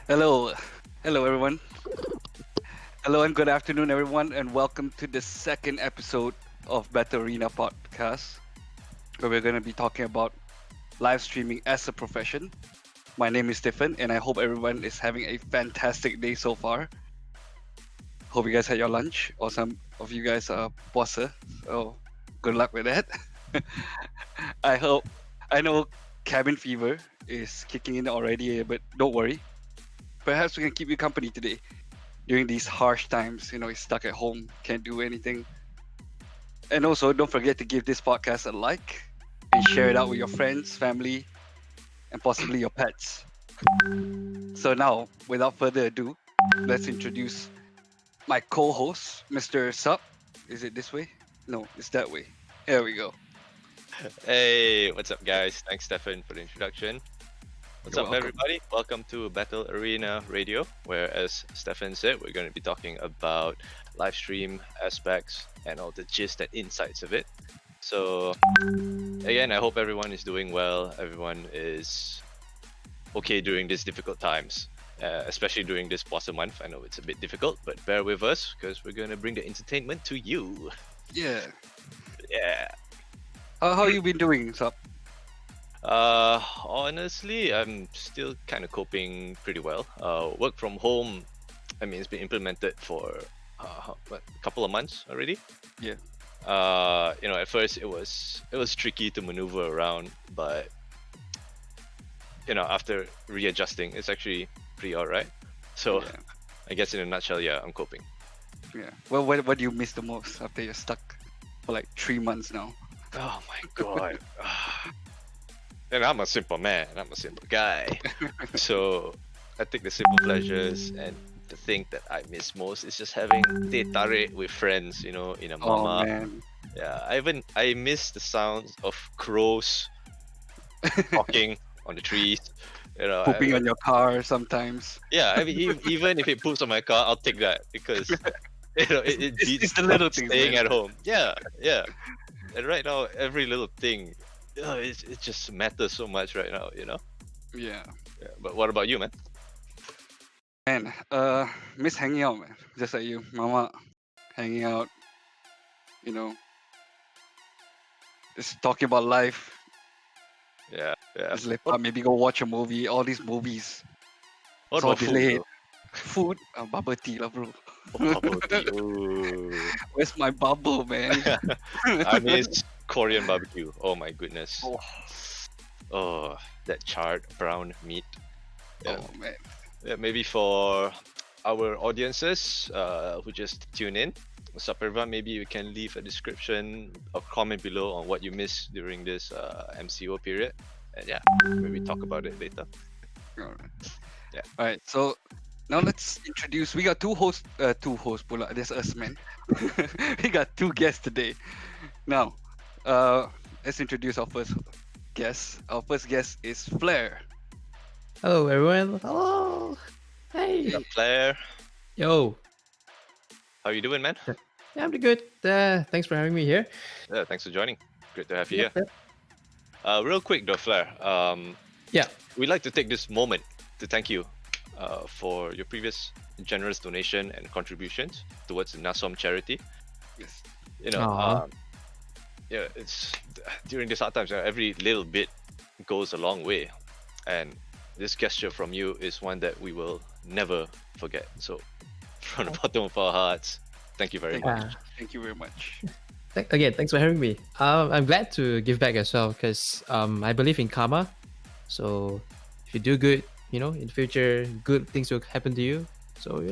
Hello, hello everyone. Hello and good afternoon, everyone, and welcome to the second episode of Battle Arena Podcast, where we're going to be talking about live streaming as a profession. My name is Stephen, and I hope everyone is having a fantastic day so far. Hope you guys had your lunch, or some of you guys are puasa, so good luck with that. I hope. I know cabin fever is kicking in already, but don't worry. Perhaps we can keep you company today during these harsh times. You know, you're stuck at home, can't do anything. And also, don't forget to give this podcast a like and share it out with your friends, family, and possibly your pets. So now, without further ado, let's introduce my co-host, Mr. Sup. Is it this way? No, it's that way. Here we go. Hey, what's up, guys? Thanks, Stefan, for the introduction. What's You're up, welcome. everybody? Welcome to Battle Arena Radio, where, as Stefan said, we're going to be talking about live stream aspects and all the gist and insights of it. So, again, I hope everyone is doing well. Everyone is okay during these difficult times, especially during this Puasa month. I know it's a bit difficult, but bear with us because we're going to bring the entertainment to you. Yeah. Yeah. How you been doing, Sup? Honestly, I'm still kind of coping pretty well. Work from home, I mean, it's been implemented for a couple of months already. Yeah. At first it was tricky to maneuver around, but after readjusting, it's actually pretty alright. So, Yeah. I guess in a nutshell, yeah, I'm coping. Yeah. Well, what do you miss the most after you're stuck for like 3 months now? Oh my god. And I'm a simple man. I'm a simple guy. So I think the simple pleasures and the thing that I miss most is just having teh tarik with friends, in a Oh mama. man. Yeah, I miss the sounds of crows talking on the trees. Pooping on your car sometimes. Yeah, I mean, even if it poops on my car, I'll take that because it It's beats the little things, staying man. at home. Yeah, yeah. And right now, every little thing, it just matters so much right now. Yeah. Yeah, but what about you, man? Man, miss hanging out, man. Just like you, mama, hanging out, you know, just talking about life. Yeah, yeah. Just maybe go watch a movie. All these movies, What it's all about food, delayed. though? Food, bubble tea, lah, bro. Oh, bubble tea. Ooh. Where's my bubble, man? I miss Korean barbecue. Oh my goodness. Oh, Oh, that charred brown meat. Yeah, oh man. yeah, maybe for our audiences who just tune in, what's up, everyone? Maybe you can leave a description or comment below on what you missed during this MCO period. And yeah, maybe talk about it later. All right. Yeah. All right. So now let's introduce. We got two hosts, pula. There's us, man. We got two guests today. Now, let's introduce our first guest. Our first guest is Flair. Hello, everyone. Hello. Hey. What's up, Claire? Yo. How you doing, man? Yeah, I'm doing good. Thanks for having me here. Yeah, thanks for joining. Great to have you Yep, here. yep. Real quick though, Flair. Yeah. We'd like to take this moment to thank you for your previous generous donation and contributions towards the Nasom charity. Yes. You know, Aw. yeah, it's during these hard times. Every little bit goes a long way, and this gesture from you is one that we will never forget. So, from the bottom of our hearts, thank you very Thank much. you. Thank you very much. Again, thanks for having me. I'm glad to give back as well because I believe in karma. So if you do good, in the future, good things will happen to you. So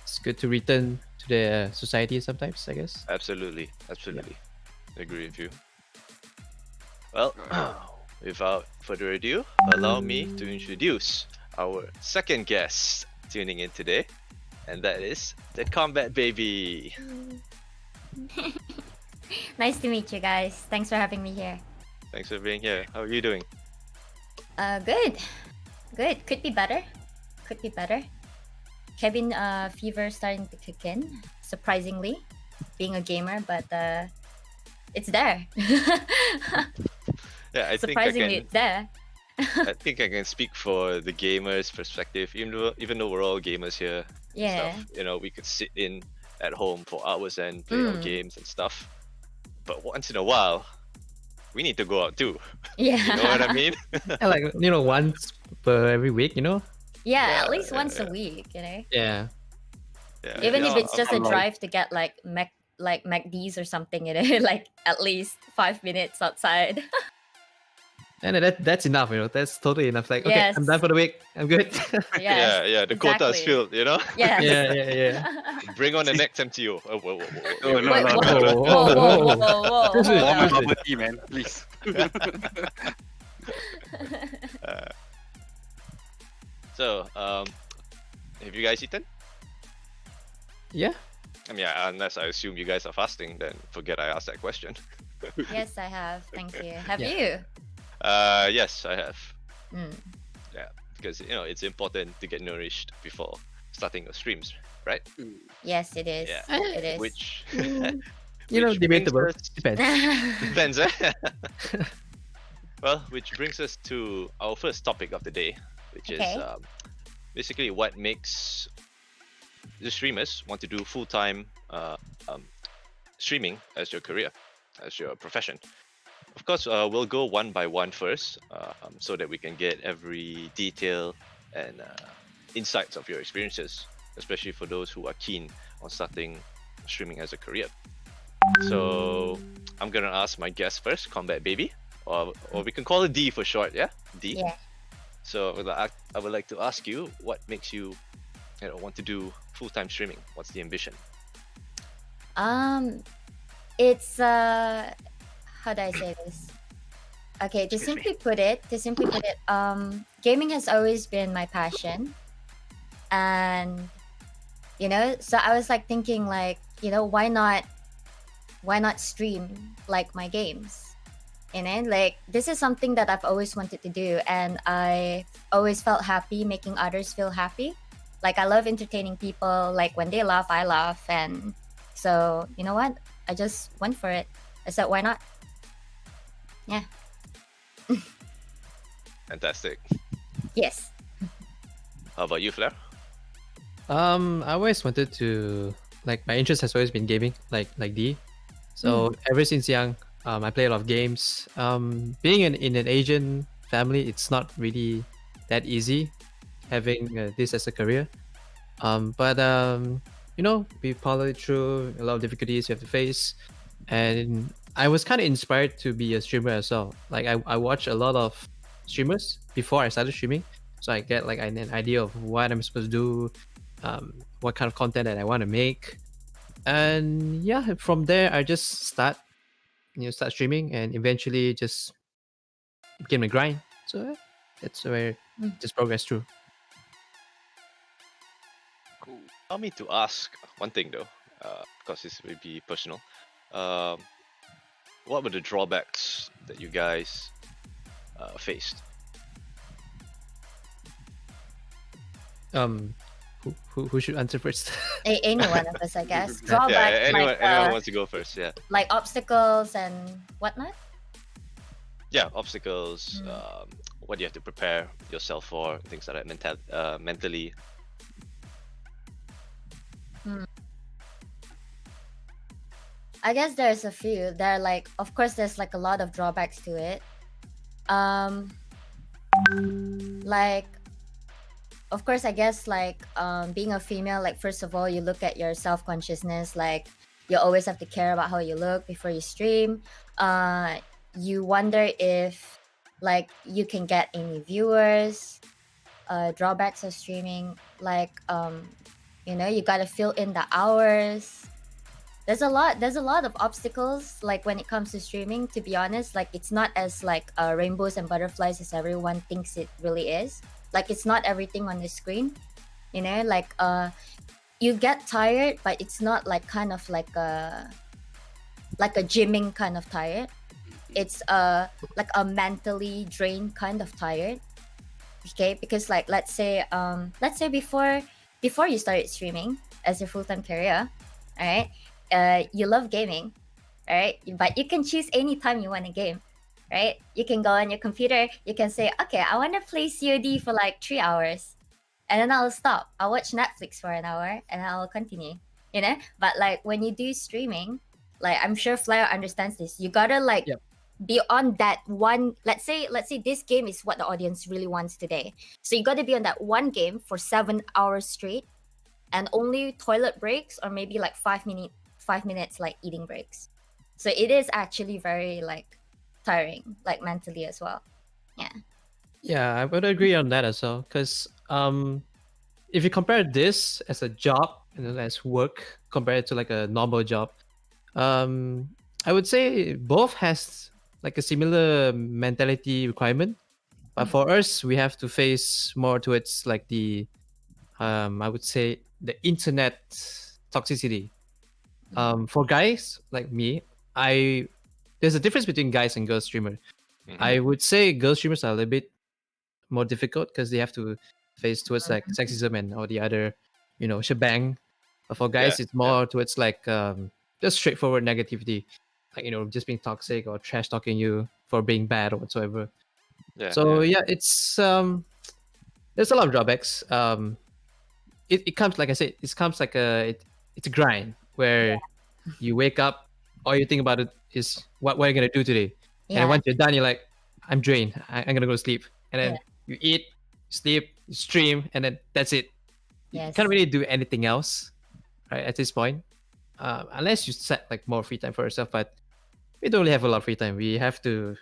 it's good to return to the society sometimes, I guess. Absolutely, absolutely, agree with you. Well, without further ado, allow me to introduce our second guest tuning in today, and that is the Combat Baby. Nice to meet you guys. Thanks for having me here. Thanks for being here. How are you doing? Good. Good. Could be better. Could be better. Cabin fever starting to kick in, surprisingly, being a gamer, but it's there. Yeah, I think Surprisingly, I can. it's there. I think I can speak for the gamers' perspective. Even though we're all gamers here, and Yeah. stuff. We could sit in at home for hours and play our games and stuff. But once in a while, we need to go out too. Yeah. You know what I mean? Yeah, like once per every week. Yeah, at Yeah, least yeah, once a yeah. week, Yeah. Yeah, Even if Yeah, it's just a unlike drive to get like McD's or something, like at least 5 minutes outside. And that's enough. That's totally enough. Like, okay, I'm Yes. done for the week. I'm good. Yes. yeah. The quota is exactly. filled. Yes. Yeah. Bring on the next MTO. Oh, whoa. Oh, no, Wait, no, what? no, no. Whoa. This is- Hold Warm and on. bubble tea, man, please. Uh, so, have you guys eaten? Yeah. I mean, unless I assume you guys are fasting, then forget I asked that question. Yes, I have. Thank you. Have Yeah. you? Yes, I have. Mm. Yeah, because it's important to get nourished before starting your streams, right? Yes, it is. Yeah. It is. Which Debatable. brings us- Depends. depends, eh? Well, which brings us to our first topic of the day, which Okay. is basically what makes the streamers want to do full-time streaming as your career, as your profession. Of course, we'll go one by one first, so that we can get every detail and insights of your experiences, especially for those who are keen on starting streaming as a career. So I'm gonna ask my guest first, Combat Baby, or we can call it D for short, yeah? D. Yeah. So I would like to ask you, what makes you, want to do full-time streaming? What's the ambition? It's how do I say this? Okay, to simply put it, gaming has always been my passion, and so I was like thinking like, why not stream like my games? Like this is something that I've always wanted to do, and I always felt happy making others feel happy. Like I love entertaining people. Like when they laugh, I laugh, and so you know what? I just went for it. I said, why not? Yeah. Fantastic. Yes. How about you, Flair? I always wanted to, like, my interest has always been gaming, like D. So ever since young, I play a lot of games. Being in an Asian family, it's not really that easy having this as a career. But we powered through a lot of difficulties you have to face, and I was kind of inspired to be a streamer as well. Like I watch a lot of streamers before I started streaming, so I get like an idea of what I'm supposed to do, what kind of content that I want to make, and yeah, from there I just start streaming, and eventually just became a grind. So yeah, that's where just progress through. Cool. Allow me to ask one thing though, because this may be personal. What were the drawbacks that you guys faced? Who should answer first? Any one of us, I guess. Yeah, Drawbacks anyone wants to go first? Yeah. like obstacles and whatnot. Yeah, obstacles. What do you have to prepare yourself for? Things like that. Mentally. I guess there's a few. There are like, of course, there's like a lot of drawbacks to it. Like, of course, I guess like being a female, like first of all, you look at your self-consciousness. Like, you always have to care about how you look before you stream. You wonder if like you can get any viewers. Drawbacks of streaming, like you gotta fill in the hours. There's a lot of obstacles like when it comes to streaming, to be honest. Like it's not as like rainbows and butterflies as everyone thinks it really is. Like it's not everything on the screen, like you get tired, but it's not like kind of like a gymming kind of tired. It's like a mentally drained kind of tired. Okay, because like let's say before you started streaming as your full-time career, all right, you love gaming, all right, but you can choose any time you want to game, right? You can go on your computer, you can say, okay, I want to play COD for like 3 hours. And then I'll stop. I'll watch Netflix for an hour and I'll continue. You know? But like when you do streaming, like I'm sure Flair understands this. You gotta like Yep. be on that one. Let's say this game is what the audience really wants today. So you gotta be on that one game for 7 hours straight and only toilet breaks or maybe like 5 minutes like eating breaks. So it is actually very like tiring, like mentally as well. Yeah. Yeah, I would agree on that as well. Because if you compare this as a job and then as work compared to like a normal job, um, I would say both has like a similar mentality requirement. But for us, we have to face more towards like the I would say the internet toxicity. For guys like me, I there's a difference between guys and girl streamers. Mhm. I would say girl streamers are a little bit more difficult because they have to face towards like sexism and all the other, shebang. But for Yeah, guys, it's more towards like just straightforward negativity, like just being toxic or trash talking you for being bad or whatsoever. yeah, So yeah. yeah, it's there's a lot of drawbacks. It comes like I said, it comes like it's a grind where you wake up, all you think about it is what are you gonna do today, and then Yeah. once you're done, you're like, I'm drained. I'm gonna go to sleep, and then Yeah. you eat, sleep, you stream, and then that's it. You Yes. can't really do anything else, right? At this point, unless you set like more free time for yourself. But we don't really have a lot of free time. We have to,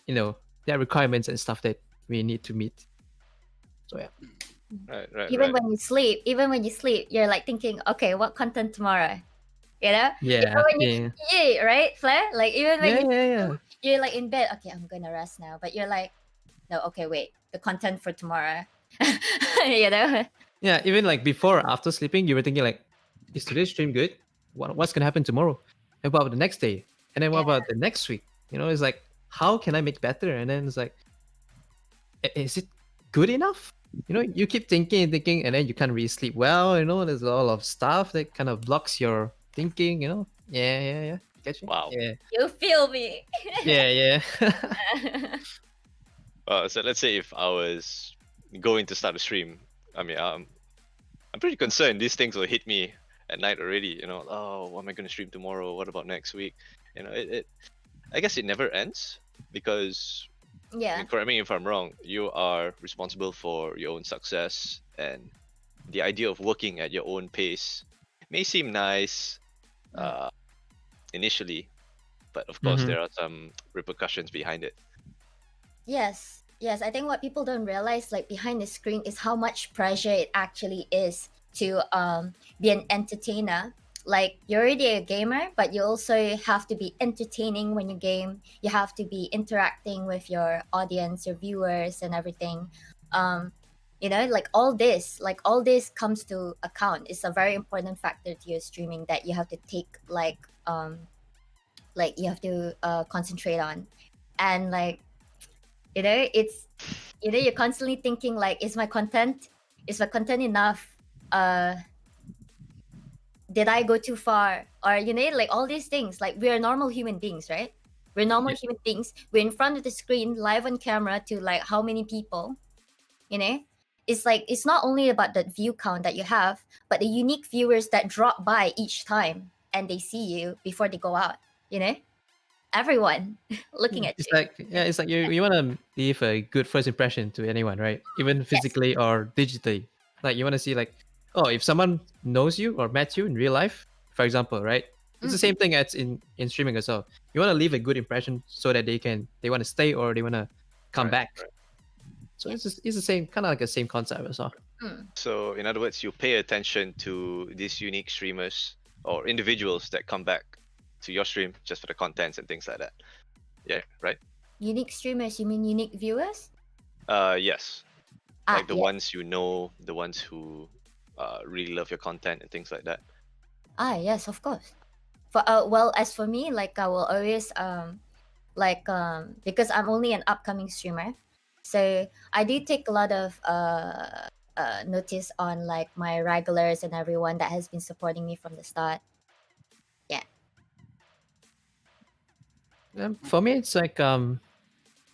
there are requirements and stuff that we need to meet. So yeah. Right, right, Even right. when you sleep, you're like thinking, okay, what content tomorrow? You know? Even Yeah, when you yeah, yeah, right, Flair? Like even when yeah, you yeah, yeah. you're like in bed, okay, I'm gonna rest now. But you're like, no, okay, wait, the content for tomorrow. you know? Yeah, even like before or after sleeping, you were thinking like, is today's stream good? What's gonna happen tomorrow? And what about the next day? And then what Yeah. about the next week? It's like, how can I make better? And then it's like, is it good enough? You keep thinking and thinking, and then you can't really sleep well. There's a lot of stuff that kind of blocks your thinking. Yeah, yeah, yeah. Catch me? Wow. Yeah, You feel me. yeah, yeah. So let's say if I was going to start a stream, I mean, I'm pretty concerned these things will hit me at night already. Oh, what am I going to stream tomorrow? What about next week? I guess it never ends because, I yeah. mean, correct me if I'm wrong, you are responsible for your own success, and the idea of working at your own pace may seem nice uh, initially, but of course Mhm. there are some repercussions behind it. Yes, yes. I think what people don't realize, like behind the screen, is how much pressure it actually is to be an entertainer. Like you're already a gamer, but you also have to be entertaining when you game. You have to be interacting with your audience, your viewers, and everything. Um, like all this comes to account. It's a very important factor to your streaming that you have to take like you have to concentrate on, and like it's you're constantly thinking like, is my content enough? Did I go too far? Or like all these things, like we're normal human beings, right? We're normal Yeah. human beings, we're in front of the screen live on camera to like how many people, you know it's like it's not only about the view count that you have, but the unique viewers that drop by each time and they see you before they go out, everyone looking at It's you. like, yeah, it's like you want to leave a good first impression to anyone, right? Even Yes. physically or digitally. Like you want to see like, oh, if someone knows you or met you in real life, for example, right? It's the Mm, same thing as in streaming as well. You want to leave a good impression so that they want to stay or they want to come Right, back. right. So it's the same kind of like the same concept as well. mm. So in other words, you pay attention to these unique streamers or individuals that come back to your stream just for the contents and things like that. Yeah, right? Unique streamers, you mean unique viewers? Yes. Like the Yeah. ones the ones who really love your content and things like that. Yes, of course. Well, as for me, like I will always because I'm only an upcoming streamer, so I do take a lot of notice on like my regulars and everyone that has been supporting me from the start. Yeah. For me, it's like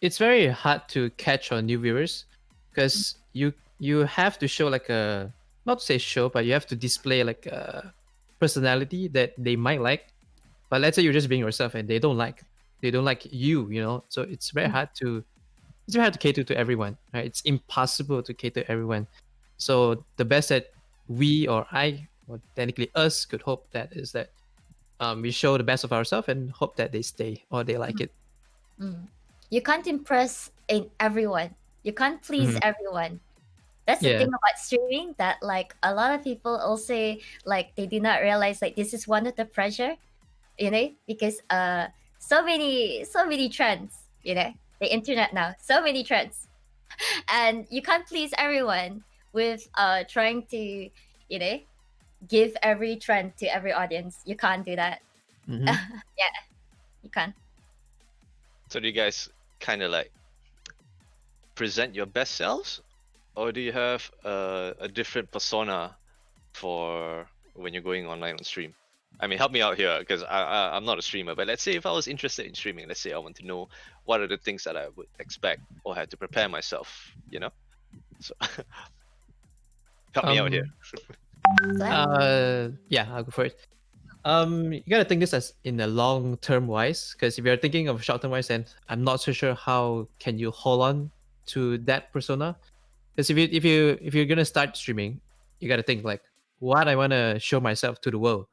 it's very hard to catch on new viewers because you have to show like a, not to say show, but you have to display like a personality that they might like. But let's say you're just being yourself and they don't like you, you know. So it's very hard to cater to everyone, right? It's impossible to cater to everyone. So the best that we or I or technically us could hope that is that we show the best of ourselves and hope that they stay or they like it. Mm. You can't impress everyone. You can't please Mhm. everyone. That's the Yeah. thing about streaming, that like a lot of people also like they do not realize like this is one of the pressure, because so many trends, the internet now, so many trends, and you can't please everyone with trying to, you know give every trend to every audience. You can't do that. Mhm. Yeah, you can't. So do you guys kind of like present your best selves, or do you have a different persona for when you're going online on stream? I mean, help me out here because I'm not a streamer, but let's say if I was interested in streaming, let's say I want to know what are the things that I would expect or had to prepare myself, So help me out here. Yeah, I'll go for it. You gotta think this as in a long term wise, because if you're thinking of short term wise, then I'm not so sure how can you hold on to that persona. Because if you're gonna start streaming, you gotta think like, what I wanna show myself to the world.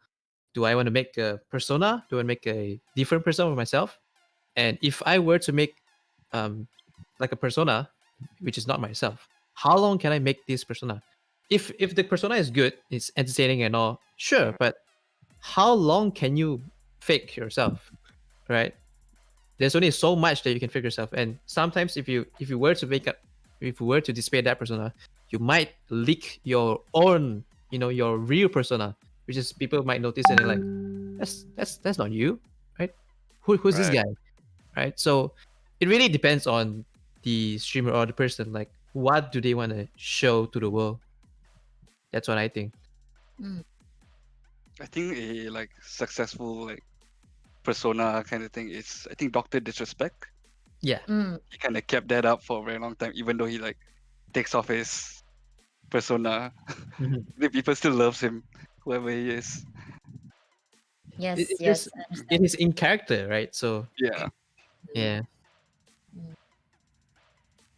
Do I want to make a persona? Do I make a different persona of myself? And if I were to make um like a persona, which is not myself, how long can I make this persona? If the persona is good, it's entertaining and all, sure, but how long can you fake yourself, right? There's only so much that you can fake yourself, and sometimes if you were to make up, if you were to display that persona, you might leak your own, your real persona, which is people might notice and they're like, that's not you, right? Who's this Right. guy, right? So it really depends on the streamer or the person, like what do they want to show to the world. That's what I think. Mm. I think a like successful like persona kind of thing is, I think, Doctor Disrespect. Yeah. Mm. He kind of kept that up for a very long time, even though he like takes off his persona. Mhm. The people still loves him, whoever he is. Yes, It's just yes, I it understand. is in character, right? So Yeah. yeah. Mm.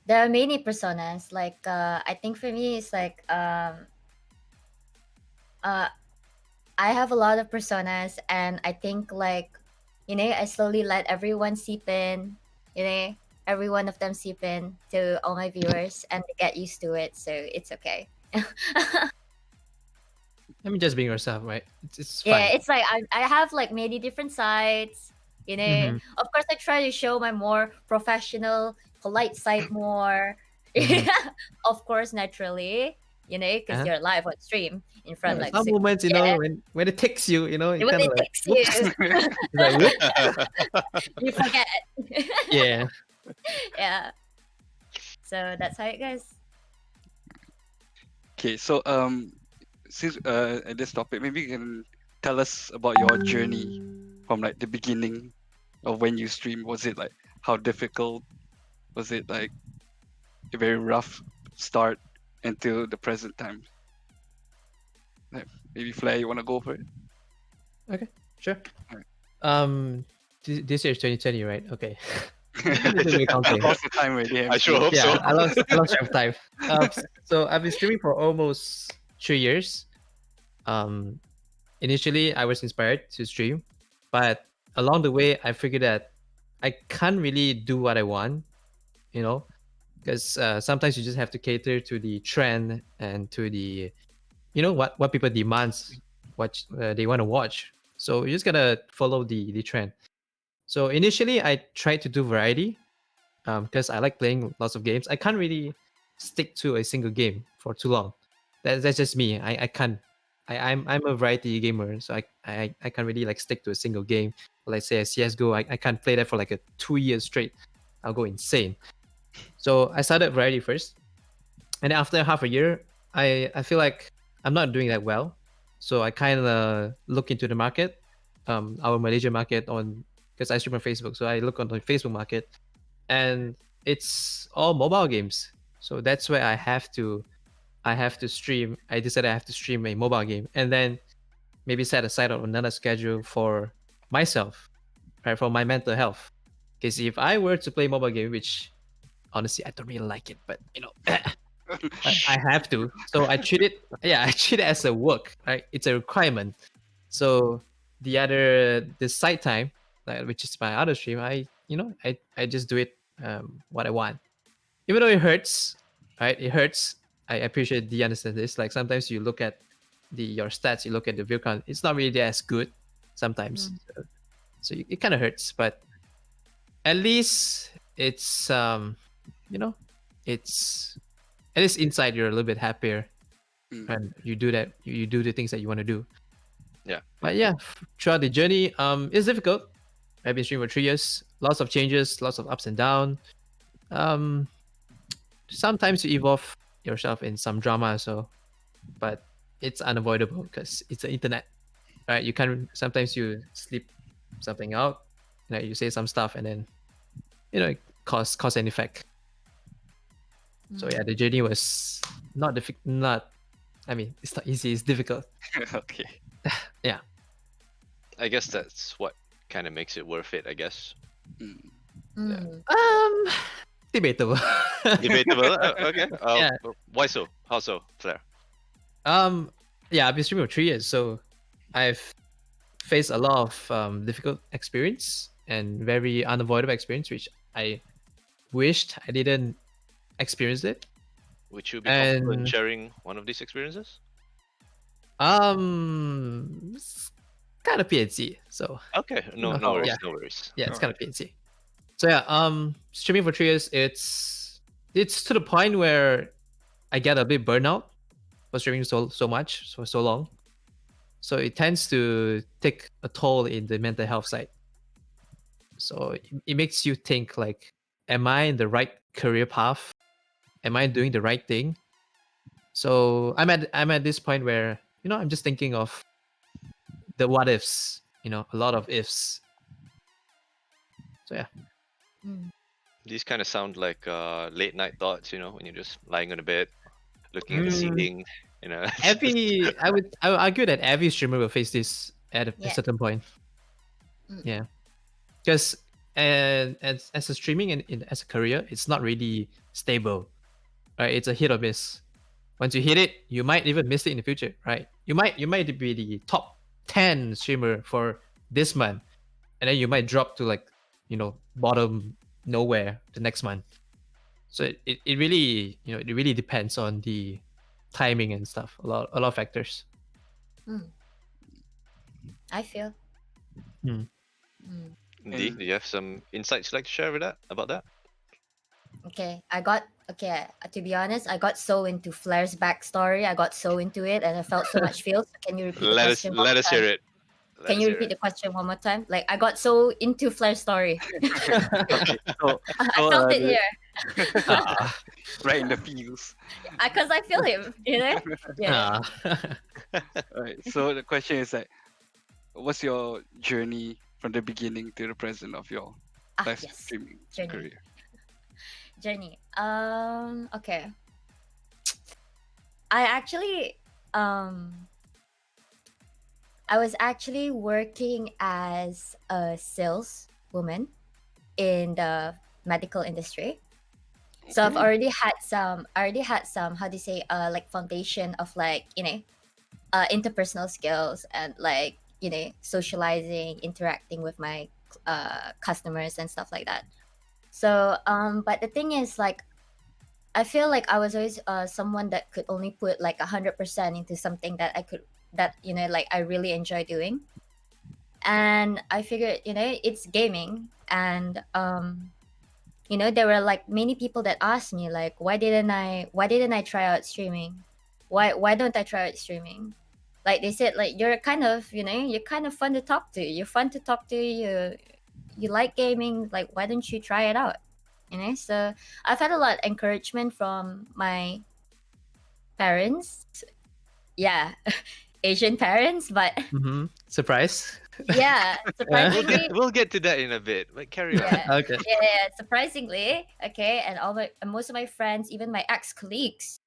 There are many personas. Like I think for me, it's like uh, I have a lot of personas, and I think like, I slowly let everyone seep in. You know, every one of them seep in to all my viewers, and they get used to it, so it's okay. I mean, just being yourself, right? It's Yeah, fine. it's like I have like many different sides. Mm-hmm. Of course, I try to show my more professional, polite side more. Mm-hmm. Of course, naturally, because Uh-huh. you're live on stream in front like Some six. moments, Yeah, when it takes you, you when kind of it like, takes whoops. you, It's like, whoops. you forget. Yeah. Yeah, so that's how it goes. Okay, so since at this topic, maybe you can tell us about your journey from like the beginning of when you stream. Was it like how difficult? Was it like a very rough start until the present time? Like, maybe Flair, you wanna go for it? Okay. Sure. Alright. This year is 2020, right? Okay. This is I counting. lost the time already. I sure hope Yeah, so. I lost track of time. So I've been streaming for almost 3 years. Um, Initially I was inspired to stream, but along the way I figured that I can't really do what I want, you know, because sometimes you just have to cater to the trend and to the, what people demands, what they want to watch. So you just gotta follow the trend. So initially I tried to do variety, because I like playing lots of games. I can't really stick to a single game for too long. That's just me. I can't. I'm a variety gamer, so I can't really like stick to a single game. Let's say a CS:GO, I can't play that for like 2 years straight. I'll go insane. So I started variety first, and after half a year, I feel like I'm not doing that well. So I kind of look into the market, our Malaysia market on, because I stream on Facebook. So I look on the Facebook market, and it's all mobile games. So that's where I have to stream. I decided I have to stream a mobile game, and then maybe set aside another schedule for myself, right, for my mental health. Because if I were to play mobile game, which honestly I don't really like it, but I have to. So I treat it, yeah, I treat it as a work, right? It's a requirement. So the side time, like, which is my other stream, I just do it what I want, even though it hurts, right? It hurts. I appreciate the understand this. Like sometimes you look at your stats, you look at the view count, it's not really as good sometimes. So it kind of hurts, but at least it's you know, it's at least inside you're a little bit happier, Mm. and you do that. You do the things that you want to do. Yeah. But yeah, throughout the journey, it's difficult. I've been streaming for 3 years. Lots of changes, lots of ups and downs. Um, Sometimes you evolve yourself in some drama, so but it's unavoidable because it's the internet, right? You can't. Sometimes you slip something out, you say some stuff, and then cause an effect. So yeah, the journey was not difficult. Not, I mean, it's not easy. It's difficult. Okay. Yeah. I guess that's what kind of makes it worth it. I guess. Mm. Debatable. Debatable. Okay. Yeah. Why so? How so, Flair? Yeah, I've been streaming for 3 years, so I've faced a lot of difficult experience and very unavoidable experience, which I wished I didn't experience it. Would you be comfortable in And sharing one of these experiences? it's kind of PNC, so Okay. No. No, No worries. yeah. No worries. yeah, it's Alright. kind of PNC. So yeah, streaming for 3 years, it's to the point where I get a bit burnout for streaming so much for so long. So it tends to take a toll in the mental health side. So it makes you think like, am I in the right career path? Am I doing the right thing? So I'm at this point where I'm just thinking of the what ifs, a lot of ifs. So yeah. These kind of sound like late night thoughts. When you're just lying on a bed, looking at the ceiling. I would argue that every streamer will face this at a Yeah. certain point. Mm. Yeah, because as a streaming and as a career, it's not really stable, right? It's a hit or miss. Once you hit it, you might even miss it in the future, right? You might be the top 10 streamer for this month, and then you might drop to like bottom nowhere the next month. So it really it really depends on the timing and stuff. A lot of factors. I feel. Hmm. D, do you have some insights you'd like to share with about that? Okay, to be honest, I got so into Flair's backstory. I got so into it and I felt so much feels. Can you repeat the question? Let us hear it. Can you repeat the question one more time? Like, I got so into Flair's story. Okay. So, I felt it here. right in the feels. Because I feel him, Yeah. Alright. So the question is like, what's your journey from the beginning to the present of your live Yes. streaming Journey. career? Okay. I was actually working as a saleswoman in the medical industry. So I've already had some how do you say like foundation of like interpersonal skills and like socializing, interacting with my customers and stuff like that. So but the thing is, like, I feel like I was always someone that could only put like 100% into something that like I really enjoy doing. And I figured it's gaming, and there were like many people that asked me like, why didn't I try out streaming? Why don't I try out streaming? Like, they said, like, you're kind of fun to talk to. You're fun to talk to. You like gaming. Like, why don't you try it out? So I've had a lot of encouragement from my parents. Yeah, Asian parents, but Surprise. Yeah, surprisingly, We'll get to that in a bit, but carry on. yeah, Okay. yeah, surprisingly, okay, and most of my friends, even my ex colleagues,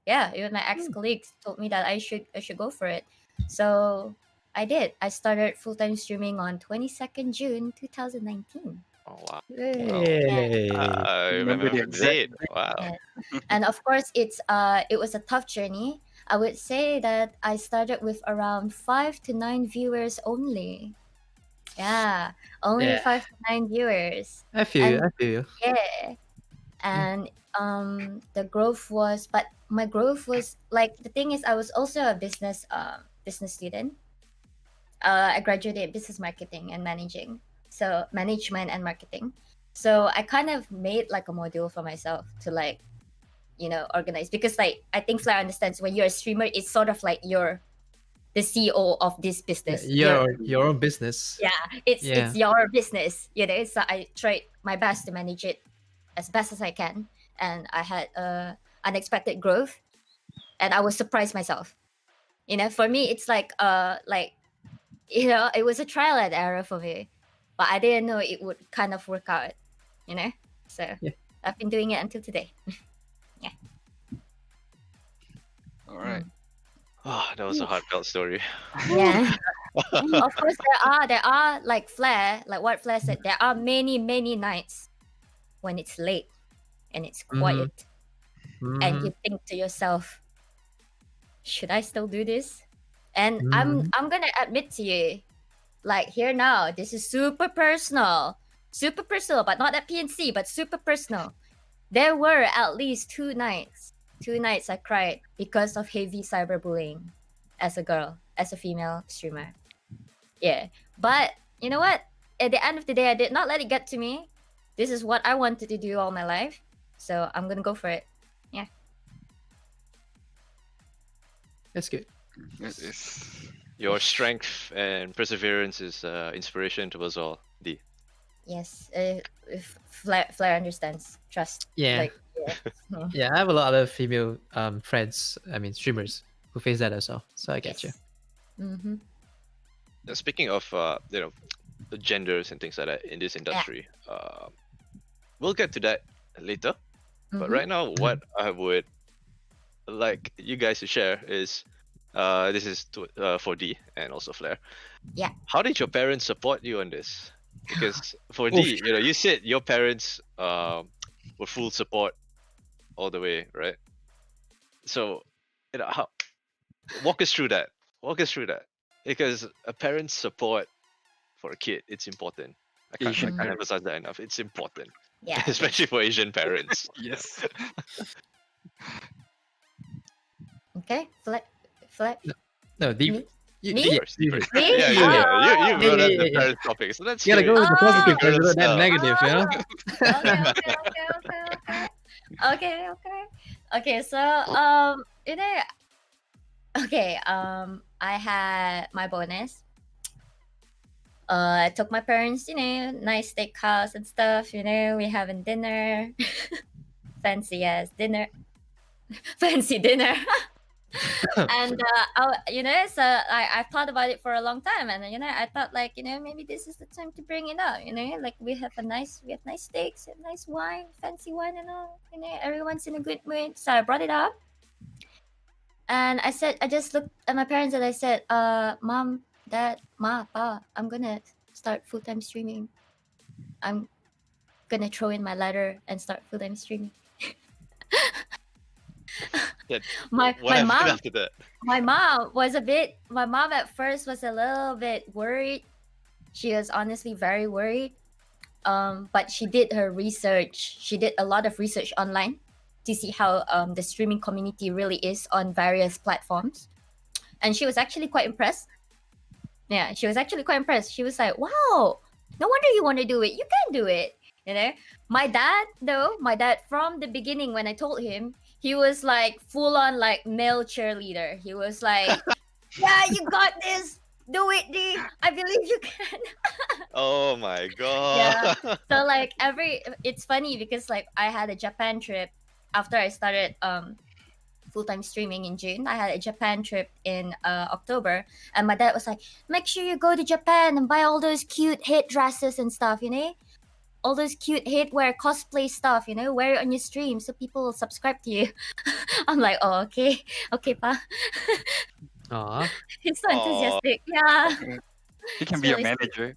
yeah, even my ex colleagues told me that I should go for it. So I did. I started full time streaming on 22nd June 2019. Oh wow. Wow. Yeah. Hey. I Remember remember the the exact date. Wow. Yes. And of course it was a tough journey. I would say that I started with around 5 to 9 viewers only. Yeah. Only Yeah. 5 to 9 viewers. I feel you. And I feel you. yeah. And the growth was, but my growth was like, the thing is I was also a business student. I graduated business marketing and managing. So management and marketing. So I kind of made like a module for myself to like, organize, because like I think Flair understands, when you're a streamer, it's sort of like you're the CEO of this Yeah, business. You're your own business. Yeah, it's Yeah. your business, So I tried my best to manage it as best as I can, and I had unexpected growth, and I was surprised myself. For me, it's like it was a trial and error for me, but I didn't know it would kind of work out. You know, so Yeah. I've been doing it until today. All right. Oh, that was a heartfelt story. Yeah. Of course, there are like Flair, like what Flair said. There are many nights when it's late and it's quiet, and Mhm. you think to yourself, should I still do this? And Mhm. I'm gonna admit to you, like here now, this is super personal, but not at PNC, but super personal. There were at least two nights I cried because of heavy cyberbullying as a girl, as a female streamer. Yeah. But you know what? At the end of the day, I did not let it get to me. This is what I wanted to do all my life. So I'm gonna go for it. Yeah. That's good. It is. Your strength and perseverance is inspiration to us all. D. Yes. If Flair understands. Trust. Yeah. Like, yeah. Yeah, I have a lot of female friends, I mean streamers, who face that as well. So I get you. Yes. Mm-hmm. Speaking of the genders and things like that in this industry, we'll get to that later. But Mm-hmm. right now, what I would like you guys to share is this is for D and also Flair. Yeah. How did your parents support you on this? Because for Oof. D, you said your parents were full support all the way, right? So, how, walk us through that. Walk us through that. Because a parent's support for a kid, it's important. Asian I can't parents. emphasize that enough. It's important, Yeah. especially for Asian parents. Yes. Okay. Flair. No, deep. Me? You, Me? yeah, First, you first. Me? Yeah, Yeah, you brought up yeah, the yeah. parent topic, so let's You gotta hear go it. with the Oh. positive, Girl because that style. negative, you know. Okay. So I had my bonus. I took my parents, nice steakhouse and stuff. We having dinner, fancy ass dinner, fancy dinner. And so I thought about it for a long time, and I thought, like, maybe this is the time to bring it up. Like we have nice steaks and nice wine, fancy wine, and all. Everyone's in a good mood, so I brought it up. And I just looked at my parents and I said, Mom, Dad, Ma, Pa, I'm gonna start full time streaming. I'm gonna throw in my letter and start full time streaming. Yeah, My what my happened mom after that? my mom at first was a little bit worried. She was honestly very worried. But she did her research. She did a lot of research online to see how the streaming community really is on various platforms, and she was actually quite impressed. Yeah, she was actually quite impressed. She was like, "Wow, no wonder you want to do it. You can do it." My dad from the beginning, when I told him, he was like full on like male cheerleader. He was like, "Yeah, you got this. Do it, D. I believe you can." Oh my god. Yeah. So like it's funny because like I had a Japan trip after I started full-time streaming in June. I had a Japan trip in October, and my dad was like, "Make sure you go to Japan and buy all those cute head dresses and stuff, you know, all those cute headwear cosplay stuff, you know, wear it on your stream so people will subscribe to you." I'm like, "Oh, okay, okay, pa." Aw. He's so Aw. enthusiastic. Yeah, He can it's be your really sweet. manager.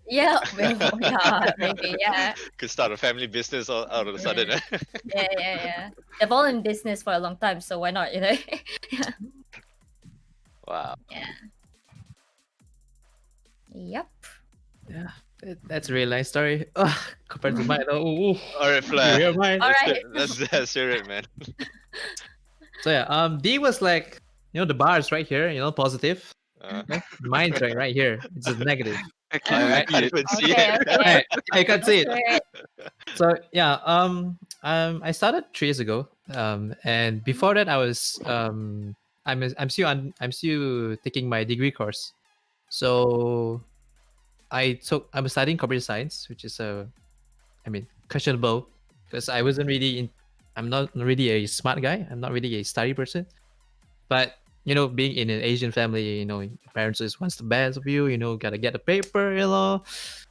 Yeah, well, yeah, maybe, yeah, Could start a family business all out of a sudden. yeah, yeah. They've all in business for a long time, so why not, you know? Wow. Yeah. Yep. Yeah, that's a really nice story. Ugh, compared to mine. Oh, All right, Flair. you're mine. All Let's, right. let's hear it, man. So yeah, D was like, the bar is right here, positive. Okay? Mine's right here. It's a negative. I can't I even see can't it. even see Okay, it. okay. Right, I can see it. Great. So yeah, I started 3 years ago. And before that, I was I'm still taking my degree course. So I'm studying computer science, which is questionable because I'm not really a smart guy. I'm not really a study person. But being in an Asian family, your parents just wants the best of you. Gotta get a paper.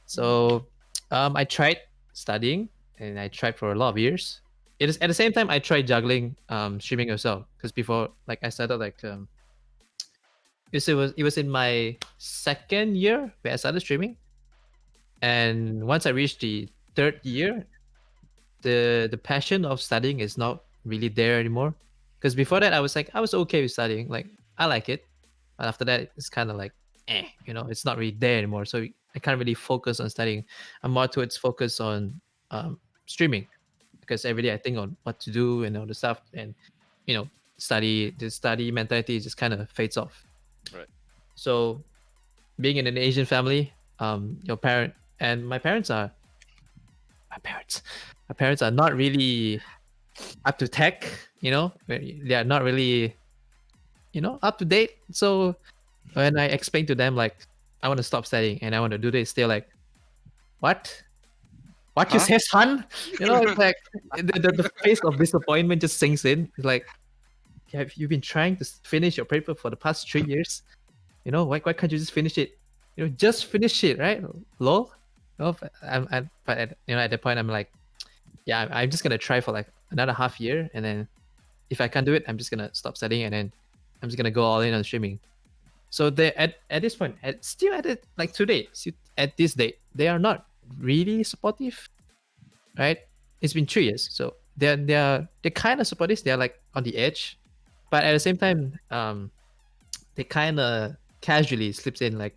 So, I tried studying, and I tried for a lot of years. It is at the same time I tried juggling streaming as well, because before, like, I started like it was in my second year where I started streaming, and once I reached the third year, the passion of studying is not really there anymore. Because before that, I was okay with studying, like I like it, but after that, it's kind of like, it's not really there anymore. So I can't really focus on studying. I'm more towards focus on streaming, because every day I think on what to do and all the stuff, and the study mentality just kind of fades off. Right. So being in an Asian family, your parent and my parents are not really up to tech. They are not really up to date. So when I explain to them, like, I want to stop studying and I want to do this, they're like, what you Huh? say, son? It's like the face of disappointment just sinks in. It's like, have you been trying to finish your paper for the past 3 years? Why can't you just finish it? Just finish it, right? Lol. But at that point, I'm like, yeah, I'm just gonna try for like another half year, and then if I can't do it, I'm just gonna stop studying, and then I'm just gonna go all in on streaming. So they at this point, still at it, like today, still at this date, they are not really supportive, right? It's been 3 years, so they're kind of supportive. They're like on the edge, but at the same time, they kind of casually slips in like,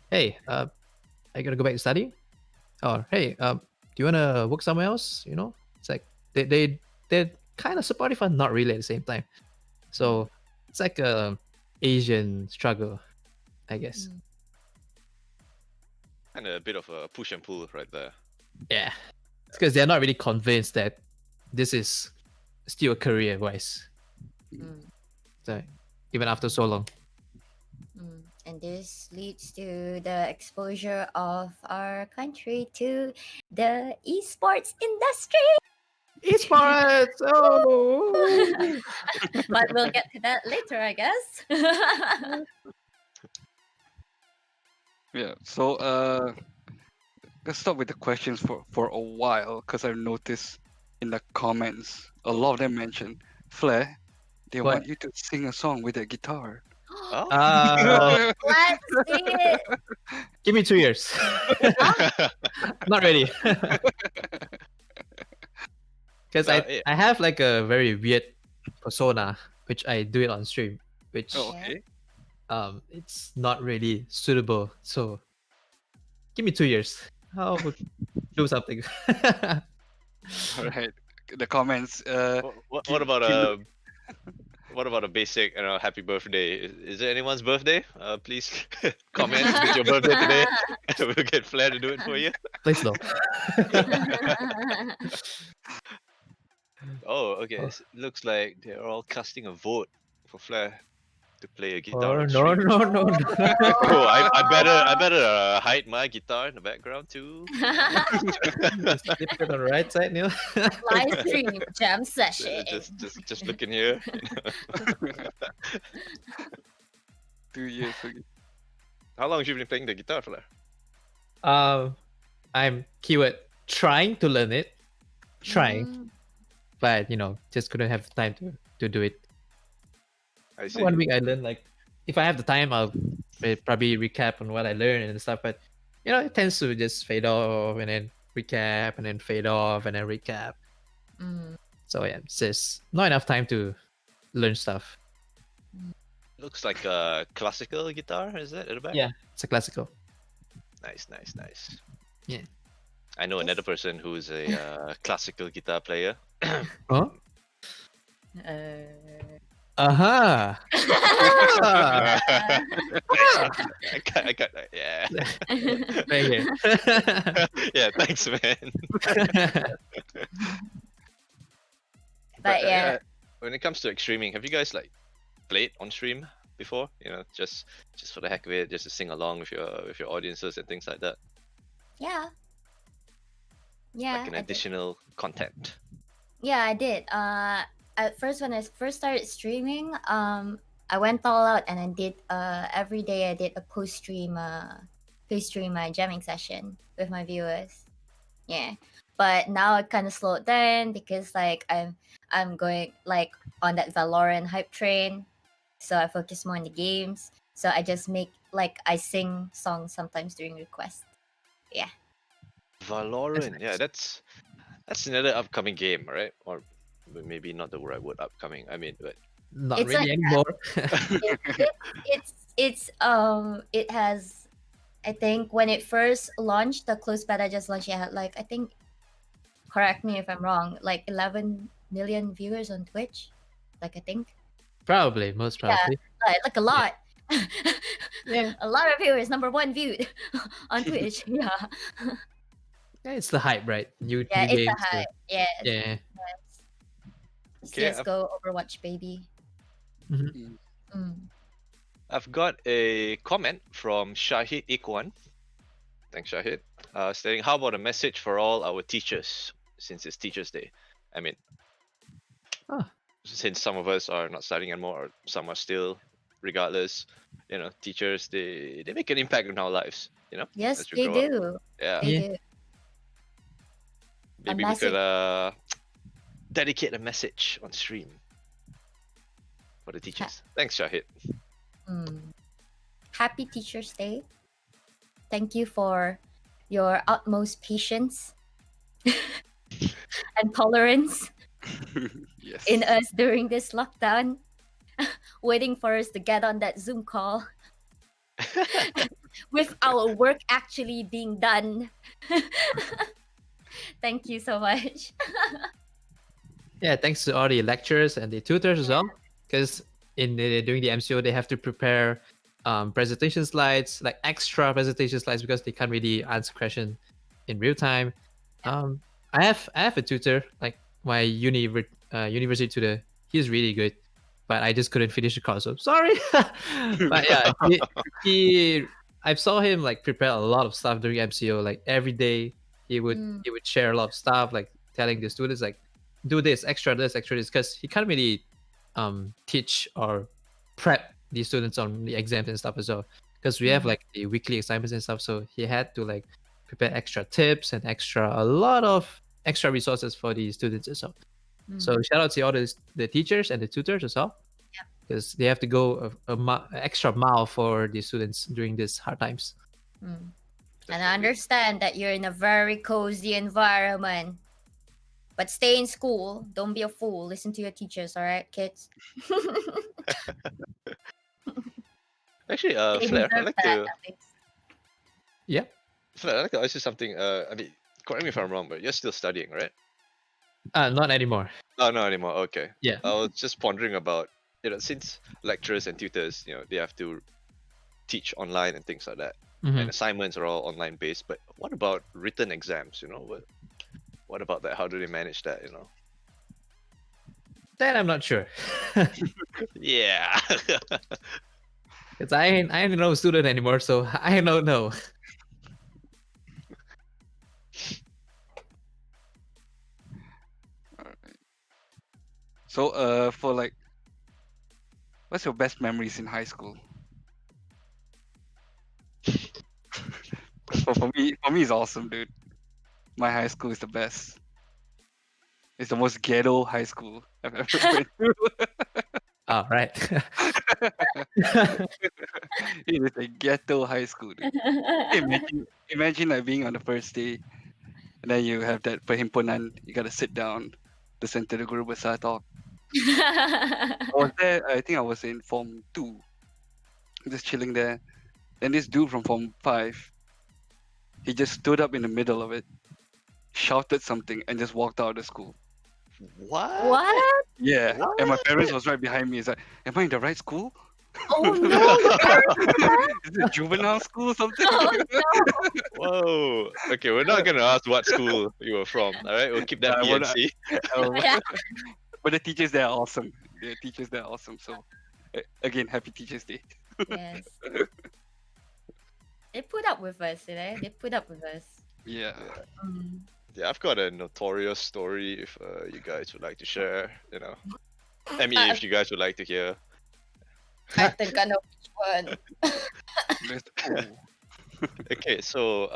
hey, are you gonna go back to study? Or hey, do you wanna work somewhere else? It's like they're kind of supportive, but not really at the same time. So it's like a Asian struggle, I guess. Kind of a bit of a push and pull right there. Yeah, it's because they're not really convinced that this is still a career wise. Mm, So even after so long. And this leads to the exposure of our country to the esports industry. Esports. Oh. But we'll get to that later, I guess. Yeah. So let's start with the questions for a while, because I've noticed in the comments a lot of them mention Flair. They What? want you to sing a song with a guitar. Oh. Let's see it. Give me 2 years. Not ready. Because Yeah. I have like a very weird persona, which I do it on stream, which Oh, okay. it's not really suitable. So give me 2 years. I'll do something. All right. The comments. What about what about a basic, happy birthday? Is it anyone's birthday? Please comment if it's your birthday today, and we'll get Flair to do it for you. Please no. Oh, okay. Looks like they're all casting a vote for Flair. to play a guitar Oh on no stream? no no no. Oh, I better hide my guitar in the background too. Just flip it on the right side, Neil. Live stream jam session. Just looking here. 2 years ago. How long have you been playing the guitar for? I'm keyword trying to learn it, trying, Mm, but just couldn't have time to do it. I see. 1 week I learned like if I have the time I'll probably recap on what I learned and stuff, but it tends to just fade off and then recap and then fade off and then recap. mm. So yeah, it's just not enough time to learn stuff. Looks like a classical guitar, is it at the back? Yeah, it's a classical. Nice. Yeah. I know another person who's a classical guitar player. Huh? Uh, Aha. I got that. Yeah. Right here. Yeah. Thanks, man. But yeah. When it comes to like streaming, have you guys like played on stream before? Just for the heck of it, just to sing along with your audiences and things like that. Yeah. Yeah. Like an I did. additional content. Yeah, I did. At first when I first started streaming, I went all out and I did every day I did a post stream jamming session with my viewers. Yeah. But now I kind of slowed down because like I'm going like on that Valorant hype train, so I focus more on the games. So I just make like I sing songs sometimes during requests. Valorant, yeah, nice. that's another upcoming game, right? Or maybe not the right word, upcoming. I mean, but Not It's really anymore. it has, I think when it first launched, the closed beta just launched, it had like, I think, correct me if I'm wrong, like 11 million viewers on Twitch, like I think Probably, most probably. like a lot. Yeah. A lot of viewers, number one viewed on Twitch. Yeah, Yeah, it's the hype, right? New yeah, new it's a games. So, hype. Yes, yeah. yes. Okay, CS:GO, Overwatch, baby. Mhm. Mm. I've got a comment from Shahid Ikwan. Thanks, Shahid. Stating, how about a message for all our teachers since it's Teachers' Day? I mean, Ah. since some of us are not studying anymore, or some are still, regardless, teachers they make an impact in our lives. Yes, as we they grow up. do. Yeah, They Yeah. do. maybe we could message. dedicate a message on stream for the teachers. Thanks, Shahid. Happy Teacher's Day. Thank you for your utmost patience and tolerance Yes. in us during this lockdown, waiting for us to get on that Zoom call with our work actually being done. Thank you so much. Yeah, thanks to all the lecturers and the tutors as well, because during the MCO they have to prepare presentation slides, like extra presentation slides, because they can't really answer question in real time. I have a tutor, like my university tutor. He's really good, but I just couldn't finish the course, so sorry. But yeah, he I saw him like prepare a lot of stuff during MCO. Like every day he would share a lot of stuff, like telling the students like do this, extra this, because he can't really teach or prep the students on the exams and stuff as well, because we have like the weekly assignments and stuff, so he had to like prepare extra tips and a lot of extra resources for the students as well. So shout out to all the teachers and the tutors as well, because they have to go extra mile for the students during these hard times. And I understand that you're in a very cozy environment, but stay in school. Don't be a fool. Listen to your teachers, all right, kids? Actually, They Flair, deserve that, at least. Yeah. Flair, I'd like to ask you something. I mean, correct me if I'm wrong, but you're still studying, right? Not anymore. Oh, not anymore. Okay. Yeah. I was just pondering about, since lecturers and tutors, they have to teach online and things like that, and assignments are all online based. But what about written exams? What about that? How do they manage that? That I'm not sure. Yeah. Because I ain't no student anymore, so I don't know. So, for like, what's your best memories in high school? For me, it's awesome, dude. My high school is the best. It's the most ghetto high school I've ever been to. Oh, right. It is a ghetto high school, dude. Imagine like being on the first day, and then you have that perhimpunan. You gotta sit down, listen to the guru besar talk. I was there. I think I was in Form 2, just chilling there. Then this dude from Form 5, he just stood up in the middle of it, shouted something, and just walked out of the school. What? What? Yeah, and my What? parents was right behind me. It's like, am I in the right school? Oh no, your parents did that? Is it juvenile school or something? Oh no. Whoa. Okay, we're not gonna ask what school you were from. All right, we'll keep that I would, PNC. Yeah. but the teachers there are awesome. The teachers there are awesome. So, again, happy Teachers Day. Yes. They put up with us, you know. They put up with us. Yeah. Mm. Yeah, I've got a notorious story if you guys would like to share. You know, I mean, Uh, if you guys would like to hear. I think I know which one. Let's- Okay, so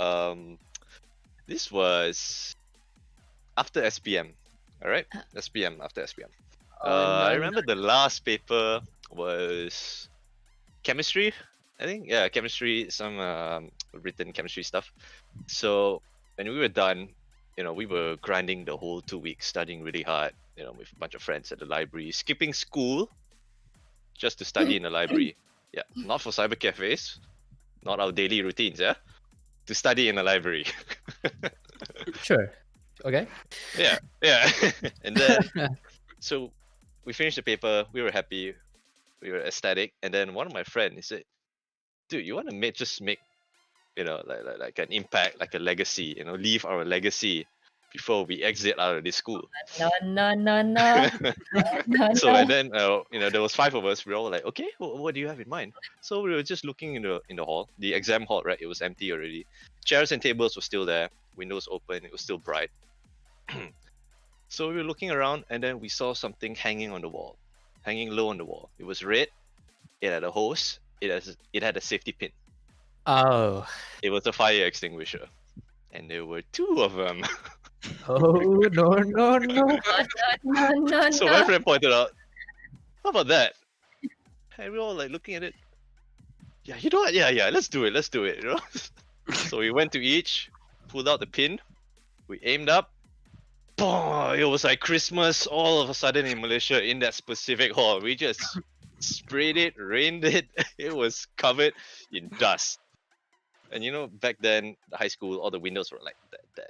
this was after SPM. All right, SPM after SPM. Oh no, I no. remember the last paper was chemistry. I think yeah, chemistry, some written chemistry stuff. So when we were done, you know, we were grinding the whole 2 weeks, studying really hard. You know, with a bunch of friends at the library, skipping school just to study in the library. Yeah, not for cyber cafes, not our daily routines. Yeah, to study in the library. Sure. Okay. Yeah, yeah. And then so we finished the paper. We were happy. We were ecstatic. And then one of my friends he said, "Dude, you want to make you know like an impact, like a legacy. You know, leave our legacy before we exit out of this school." No, no, no, no, no, So no. and then you know there was 5 of us. We were all like, okay, what do you have in mind? So we were just looking in the hall, the exam hall, right? It was empty already. Chairs and tables were still there. Windows open. It was still bright. So we were looking around, and then we saw something hanging on the wall, hanging low on the wall. It was red. It had a hose. It had a safety pin. Oh. It was a fire extinguisher, and there were 2 of them. Oh no no no. No, no, So my no. friend pointed out, "How about that?" And we were all like looking at it. Yeah, you know what? Yeah, let's do it. Let's do it. You know. So we went to each, pulled out the pin, we aimed up. Boom! It was like Christmas all of a sudden in Malaysia in that specific hall. We just sprayed it, rained it. It was covered in dust. And you know, back then, the high school, all the windows were like that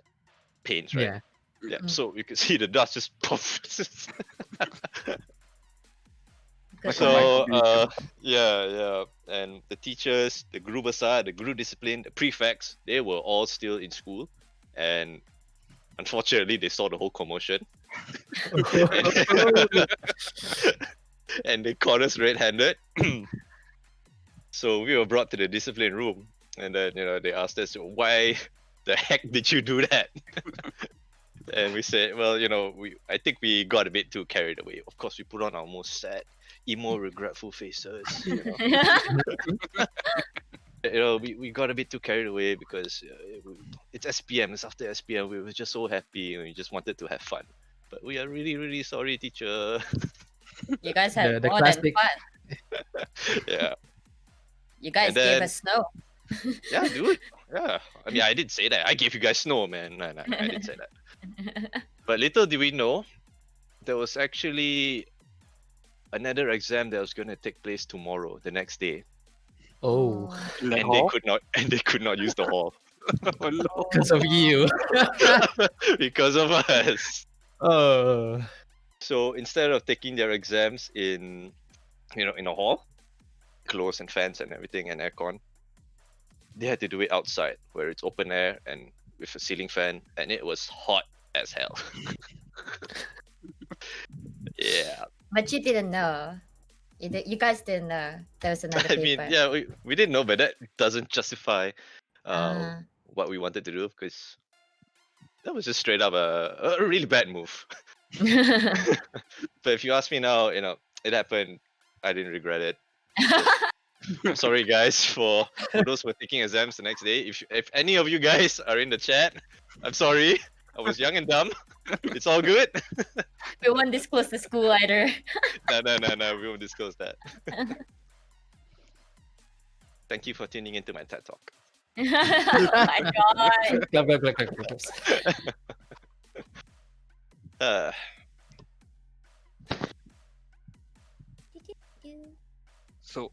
panes, right? Yeah. Yeah. Mm. So you could see the dust just poof. Good Like a one. So microwave. yeah, and the teachers, the guru besar, the guru discipline, the prefects, they were all still in school, and unfortunately, they saw the whole commotion, and they caught us red-handed. So we were brought to the discipline room, and then you know they asked us, "Why the heck did you do that?" And we said, "Well, you know, I think we got a bit too carried away. Of course, we put on our most sad, emo, regretful faces. You know, we got a bit too carried away because it's SPM. It's after SPM. We were just so happy, and we just wanted to have fun. But we are really, really sorry, teacher." You guys had The more classic. than fun. Yeah, You guys And gave then- us snow. yeah, dude. Yeah, I mean, I didn't say that. I gave you guys snow, man. No, I didn't say that. But little did we know, there was actually another exam that was going to take place tomorrow, the next day, Oh, In that and hall? they could not use the hall Oh, no. because of you. because of us. Oh. So instead of taking their exams in a hall, clothes and fans and everything and aircon, they had to do it outside where it's open air and with a ceiling fan, and it was hot as hell. Yeah. But you didn't know. You guys didn't know there was another I mean, paper. yeah, we didn't know, but that doesn't justify Ah. what we wanted to do because that was just straight up a really bad move. But if you ask me now, it happened. I didn't regret it. I'm sorry, guys, for those who are taking exams the next day. If any of you guys are in the chat, I'm sorry. I was young and dumb. It's all good. We won't disclose the school either. No. We won't disclose that. Thank you for tuning into my TED Talk. Oh my god. Clap, clap, clap, clap, clap, clap. Uh, So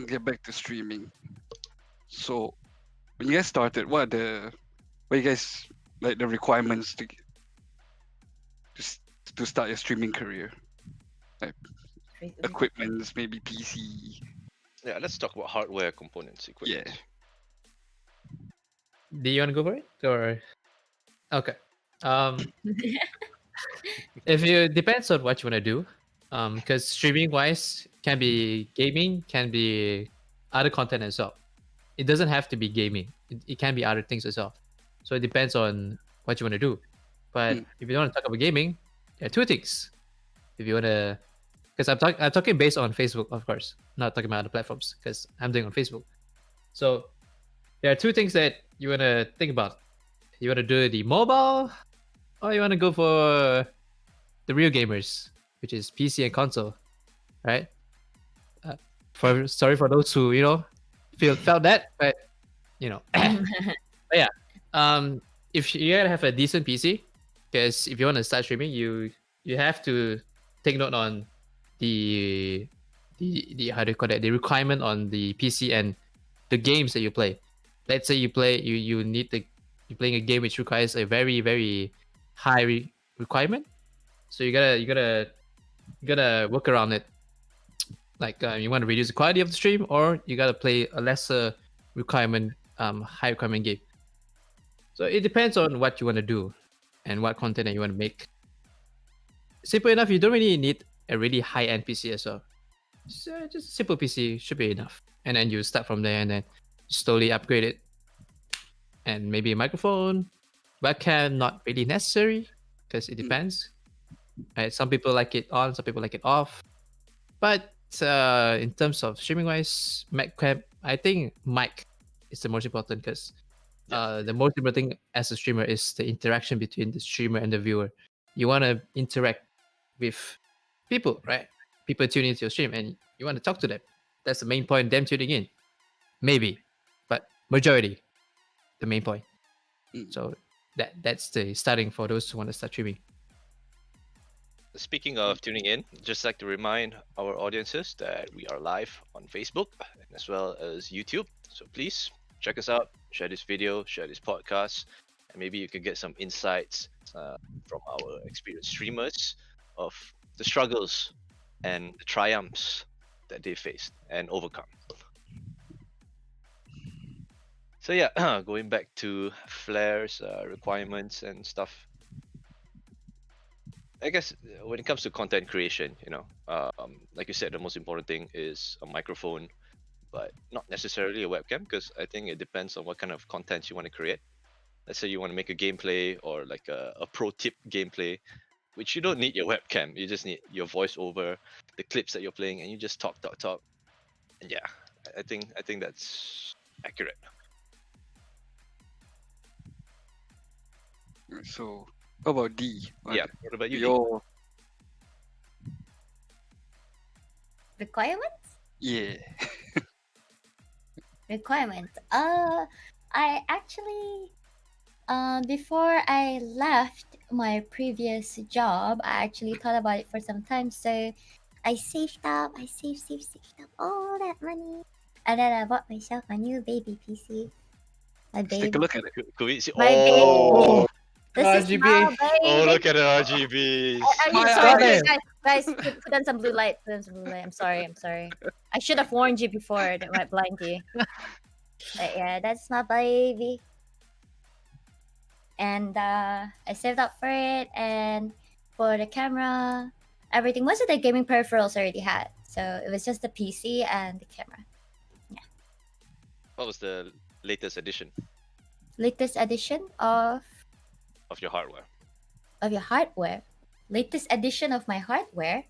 get back to streaming. So when you guys started, what you guys like the requirements to start your streaming career? Equipments, maybe PC. yeah, let's talk about hardware components, equipment. Yeah. Do you want to go for it or? Okay. If you depends on what you want to do, because streaming wise can be gaming, can be other content as well. It doesn't have to be gaming. It can be other things as well. So it depends on what you want to do. But Mm. if you want to talk about gaming, there are two things. If you want to, because I'm talking based on Facebook, of course, not talking about other platforms, because I'm doing on Facebook. So there are two things that you want to think about. You want to do the mobile, or you want to go for the real gamers, which is PC and console, right? Sorry for those who felt that, but you know, but yeah. If you gotta have a decent PC, because if you want to start streaming, you have to take note on the how do you call that, the requirement on the PC and the games that you play. Let's say you need you're playing a game which requires a very very high requirement, so you gotta work around it. Like you want to reduce the quality of the stream, or you gotta play a lesser requirement, high requirement game. So it depends on what you want to do and what content that you want to make. Simple enough, you don't really need a really high end PC as well. So just a simple PC should be enough. And then you start from there and then slowly upgrade it. And maybe a microphone, webcam, not really necessary because it depends. Right? Some people like it on, some people like it off. But in terms of streaming wise, I think mic is the most important because the most important thing as a streamer is the interaction between the streamer and the viewer. You want to interact with people, right? People tune into your stream and you want to talk to them. That's the main point, them tuning in. Maybe, but majority, the main point. Mm. So that's the starting for those who want to start streaming. Speaking of tuning in, just like to remind our audiences that we are live on Facebook as well as YouTube. So please check us out, share this video, share this podcast, and maybe you can get some insights from our experienced streamers of the struggles and the triumphs that they faced and overcome. So yeah, going back to Flair's requirements and stuff. I guess when it comes to content creation, like you said, the most important thing is a microphone, but not necessarily a webcam, because I think it depends on what kind of content you want to create. Let's say you want to make a gameplay or like a pro tip gameplay, which you don't need your webcam. You just need your voiceover, the clips that you're playing, and you just talk. And yeah, I think that's accurate. So how about D? Yeah. What about you? Lee? Your Requirements? yeah. Requirements. I actually before I left my previous job, I actually thought about it for some time. So I saved up, saved up all that money, and then I bought myself a new baby PC. My Let's take baby, a look at it. Could we see? my Oh, baby. This is RGB. my oh, baby. look at the RGBs. My Sorry, eyes. guys, put on some blue light. Put on some blue light. I'm sorry. I should have warned you before. That might blind you. But yeah, that's my baby. And I saved up for it, and for the camera, everything. Most of the gaming peripherals already had, so it was just the PC and the camera. What was the latest edition Latest edition of your hardware? of your hardware. Latest edition of my hardware.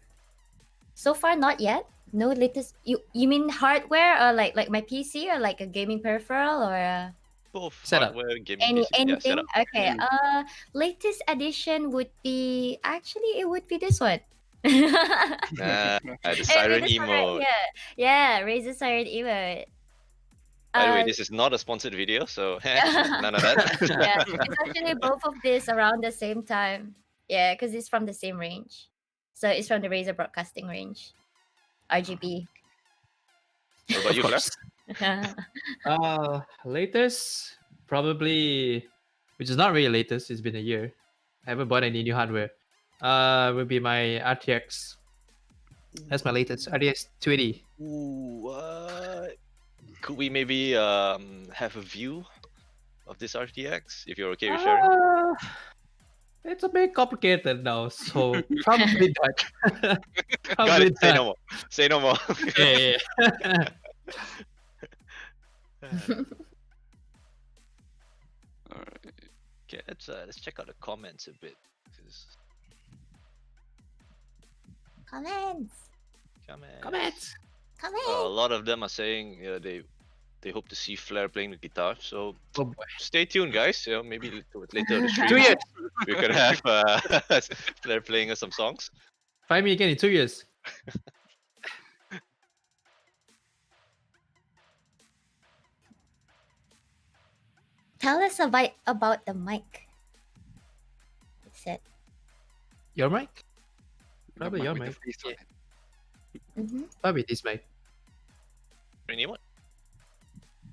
So far, not yet. No latest. You mean hardware or like my PC or like a gaming peripheral or Both Setup. hardware, gaming PC. Yeah, anything? setup. Okay. Mm. Latest edition would be actually it would be this one. The It would siren be this one right emote. here. Yeah, Razer Siren emote. By the way, Uh, this is not a sponsored video, so none of that. yeah, it's actually both of this around the same time. Yeah, because it's from the same range. So it's from the Razer broadcasting range. RGB. What about Of you, Claire? course. Latest probably, which is not really latest. It's been a year. I haven't bought any new hardware. Will be my RTX. That's my latest RTX 280. Ooh, what? Could we maybe have a view of this RTX if you're okay with sharing? It's a bit complicated now, so probably not. Got Probably it. Say not. no more. Say no more. Yeah, yeah. Alright. Okay, let's check out the comments a bit. 'Cause- Comments. Comments. Comments. A lot of them are saying they hope to see Flair playing the guitar. So Oh boy. stay tuned, guys. Maybe later in the stream 2 years. we could have Flair playing us some songs. Find me again in 2 years. Tell us about the mic. It said. Your mic? The Probably mic your with the mic. face on Yeah. it. Mm-hmm. Probably this mic. Any one?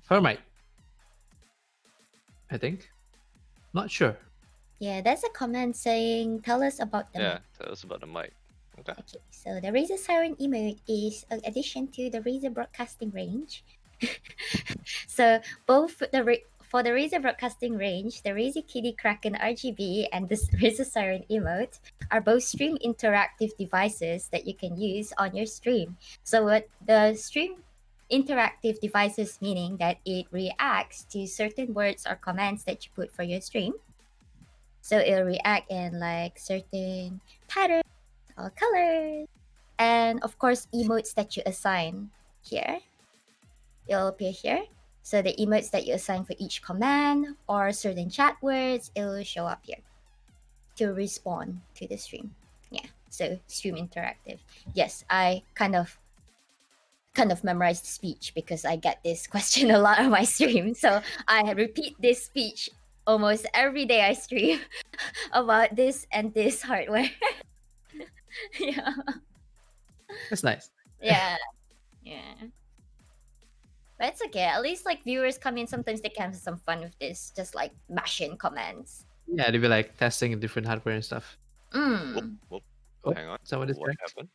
Her mic. I think. Not sure. Yeah, there's a comment saying, "Tell us about the Yeah, mic." tell us about the mic. Okay. Okay, so the Razer Siren emote is an addition to the Razer broadcasting range. So both for the Razer broadcasting range, the Razer Kitty Kraken RGB and the Razer Siren emote are both stream interactive devices that you can use on your stream. So what the stream interactive devices meaning that it reacts to certain words or commands that you put for your stream. So it'll react in like certain patterns or colors, and of course emotes that you assign here. It'll appear here. So the emotes that you assign for each command or certain chat words, it will show up here to respond to the stream. Yeah. So stream interactive. Yes, I kind of memorized speech because I get this question a lot on my stream. So I repeat this speech almost every day I stream about this and this hardware. Yeah. That's nice. Yeah. Yeah. But it's okay. At least like viewers come in, sometimes they can have some fun with this, just like mashing commands. Yeah, they'll be like testing different hardware and stuff. Mm. Whoop, Oh, hang on. someone is What correct. happened?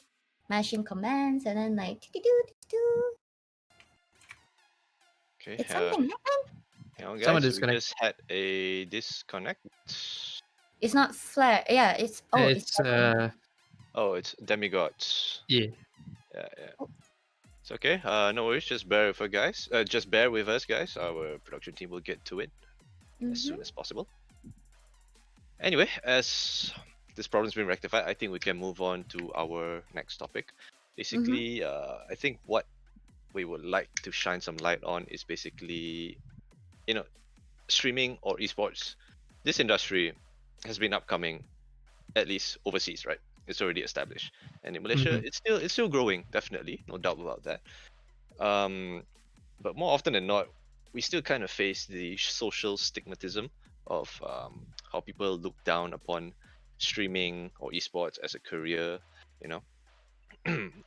Mashing commands and then like do. Okay. Did something happen? Hang on, Someone guys. We disconnect. just had a disconnect. It's not flare. Yeah, it's It's Oh, it's demigods. yeah. Yeah, yeah. Oh. It's okay. No worries. Just bear with us, guys. Just bear with us, guys. Our production team will get to it as soon as possible. Anyway, as this problem's been rectified, I think we can move on to our next topic. Basically, I think what we would like to shine some light on is basically, streaming or esports. This industry has been upcoming, at least overseas, right? It's already established, and in Malaysia, it's still growing. Definitely, no doubt about that. But more often than not, we still kind of face the social stigmatism of how people look down upon streaming or esports as a career,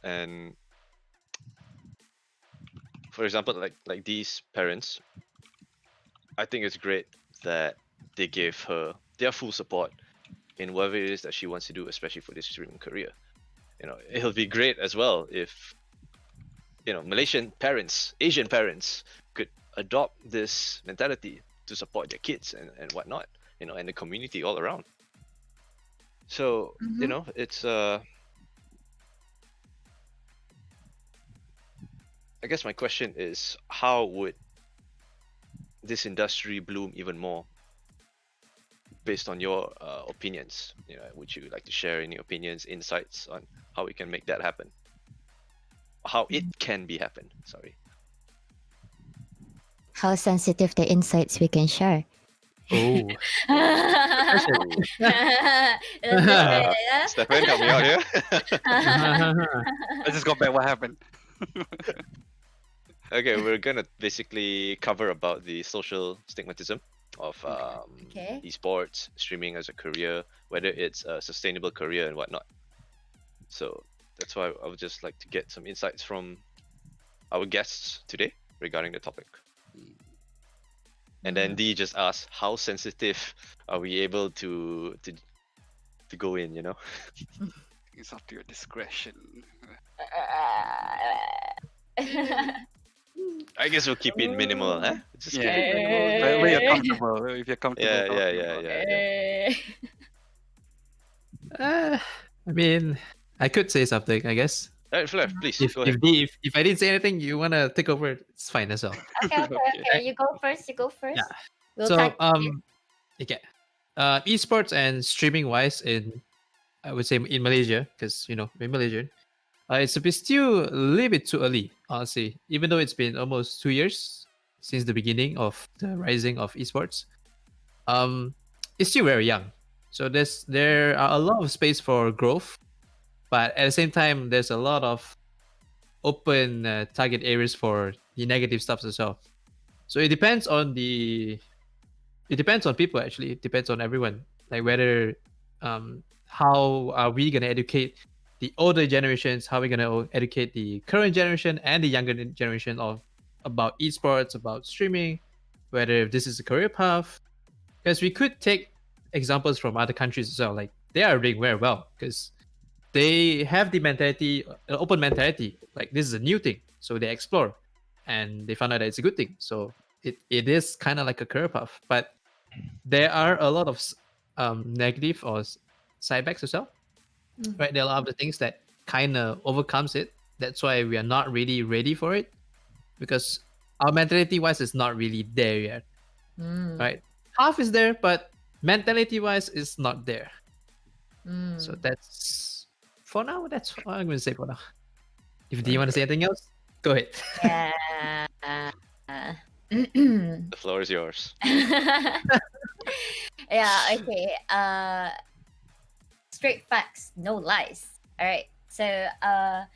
and for example, like these parents, I think it's great that they gave her their full support in whatever it is that she wants to do, especially for this streaming career. It'll be great as well if Malaysian parents, Asian parents could adopt this mentality to support their kids and whatnot, and the community all around. So it's I guess my question is, how would this industry bloom even more based on your opinions? Would you like to share any opinions, insights on how we can make that happen? How it can be happen? Sorry. How sensitive the insights we can share. Oh, Ooh. Stefan, help me out here. I just got back. What happened? Okay, we're gonna basically cover about the social stigmatism of Okay. esports, streaming as a career, whether it's a sustainable career and whatnot. So that's why I would just like to get some insights from our guests today regarding the topic. And then D just asked, how sensitive are we able to go in? It's up to your discretion. I guess we'll keep it minimal, huh? Just keep Yeah, it minimal. where you're comfortable. If you're comfortable Yeah, yeah, talking yeah, about yeah, it. yeah. I mean, I could say something, I guess. All right, Flair, please If go if ahead. the if I didn't say anything, you wanna take over, it's fine as well. Okay, okay, Okay. okay. You go first. You go first. Yeah. We'll So tag team. okay, esports and streaming wise I would say in Malaysia, because we're Malaysian. It's a bit still a little bit too early, honestly. Even though it's been almost 2 years since the beginning of the rising of esports, um, it's still very young. So there are a lot of space for growth, but at the same time, there's a lot of open target areas for the negative stuff as well. So it depends on people actually. It depends on everyone. Like whether how are we gonna educate the older generations, how are we gonna educate the current generation and the younger generation of about esports, about streaming, whether this is a career path. Because we could take examples from other countries as well. Like they are doing very well because they have the mentality, open mentality. Like this is a new thing, so they explore, and they found out that it's a good thing. So it is kind of like a career path, but there are a lot of negative or sidebacks as well, right? There are a lot of the things that kind of overcomes it. That's why we are not really ready for it because our mentality wise is not really there yet, right? Half is there, but mentality wise is not there. So that's for now. That's what I'm going to say for now. If do you want to say anything else, go ahead. Yeah. The floor is yours. Yeah, okay. Straight facts, no lies. All right. So, out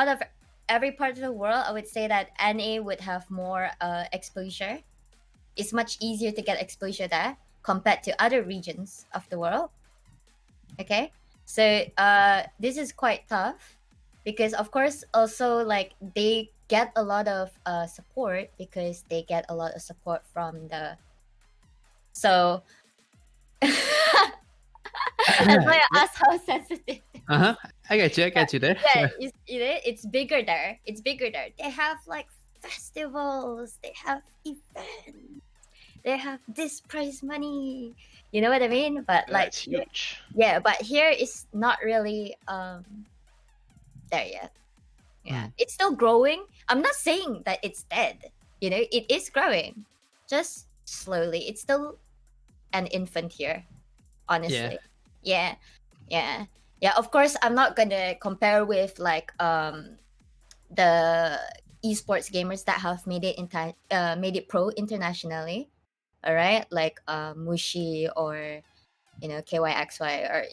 of every part of the world, I would say that NA would have more exposure. It's much easier to get exposure there compared to other regions of the world. Okay. So, this is quite tough because, of course, also like they get a lot of support because they get a lot of support from the. So, that's why I asked how sensitive. I got you there. Yeah, it's bigger there. It's bigger there. They have like festivals. They have events. They have this prize money. You know what I mean? But like, That's huge. yeah, but here is not really there yet. Yeah, it's still growing. I'm not saying that it's dead. It is growing, just slowly. It's still an infant here, honestly. Yeah, yeah, yeah. Of course, I'm not gonna compare with like the esports gamers that have made it pro internationally. All right, like Mushi or KYXY or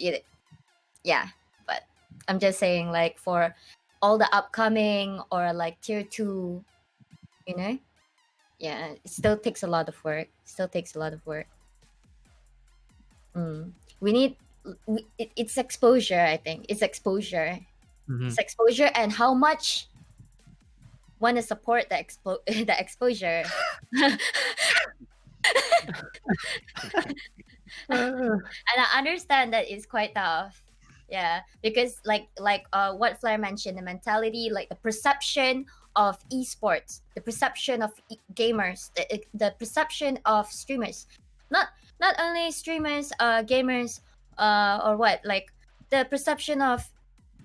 yeah. But I'm just saying like for all the upcoming or like tier 2, yeah, it still takes a lot of work. We need it's exposure. I think it's exposure. It's exposure and how much want to support the the exposure. And I understand that it's quite tough. Yeah, because like what Flair mentioned, the mentality, like the perception of esports, the perception of gamers, the perception of streamers, not only streamers, gamers, or what, like the perception of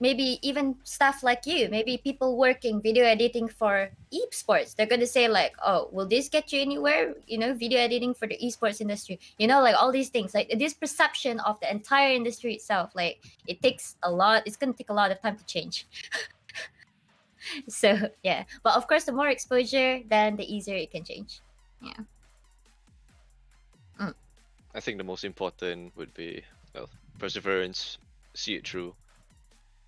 maybe even staff like you, maybe people working video editing for esports, they're gonna say like, oh, will this get you anywhere, video editing for the esports industry, like all these things, like this perception of the entire industry itself, like it's gonna take a lot of time to change. So yeah, but of course the more exposure, then the easier it can change. Yeah. I think the most important would be, well, perseverance, see it through.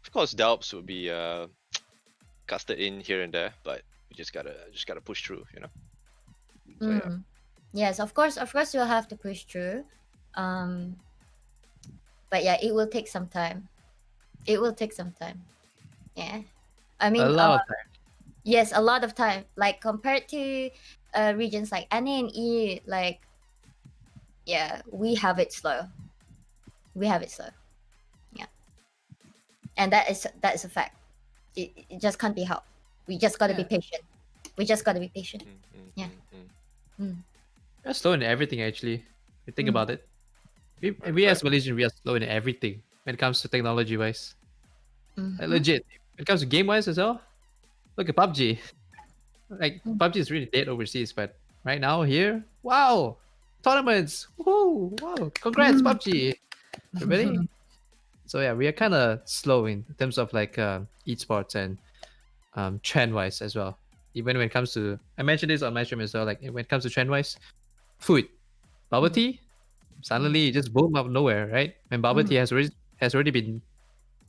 Of course, doubts would be casted in here and there, but we just gotta push through, you know. So yeah. Yes, of course you'll have to push through. um but yeah, it will take some time. Yeah, I A mean, lot of time. yes, a lot of time, like compared to regions like NA and E, like, yeah, we have it slow. Yeah, and that is a fact. It just can't be helped. We just got to be Yeah. patient. Yeah. We're slow in everything actually. If you think Mm. about it. We, Right, we right. as Malaysian, we are slow in everything when it comes to technology wise. Like, Mhm. legit. When it comes to game wise as well, look at PUBG. Like Mm. PUBG is really dead overseas, but right now here, wow, tournaments, woohoo, wow, congrats Mm. PUBG, everybody. So yeah, we are kind of slow in terms of like esports and trend wise as well. Even when it comes to, I mentioned this on my stream as well. Like when it comes to trend wise, food, bubble Mm. tea, suddenly just boom out of nowhere, right? When bubble Mm. tea has already been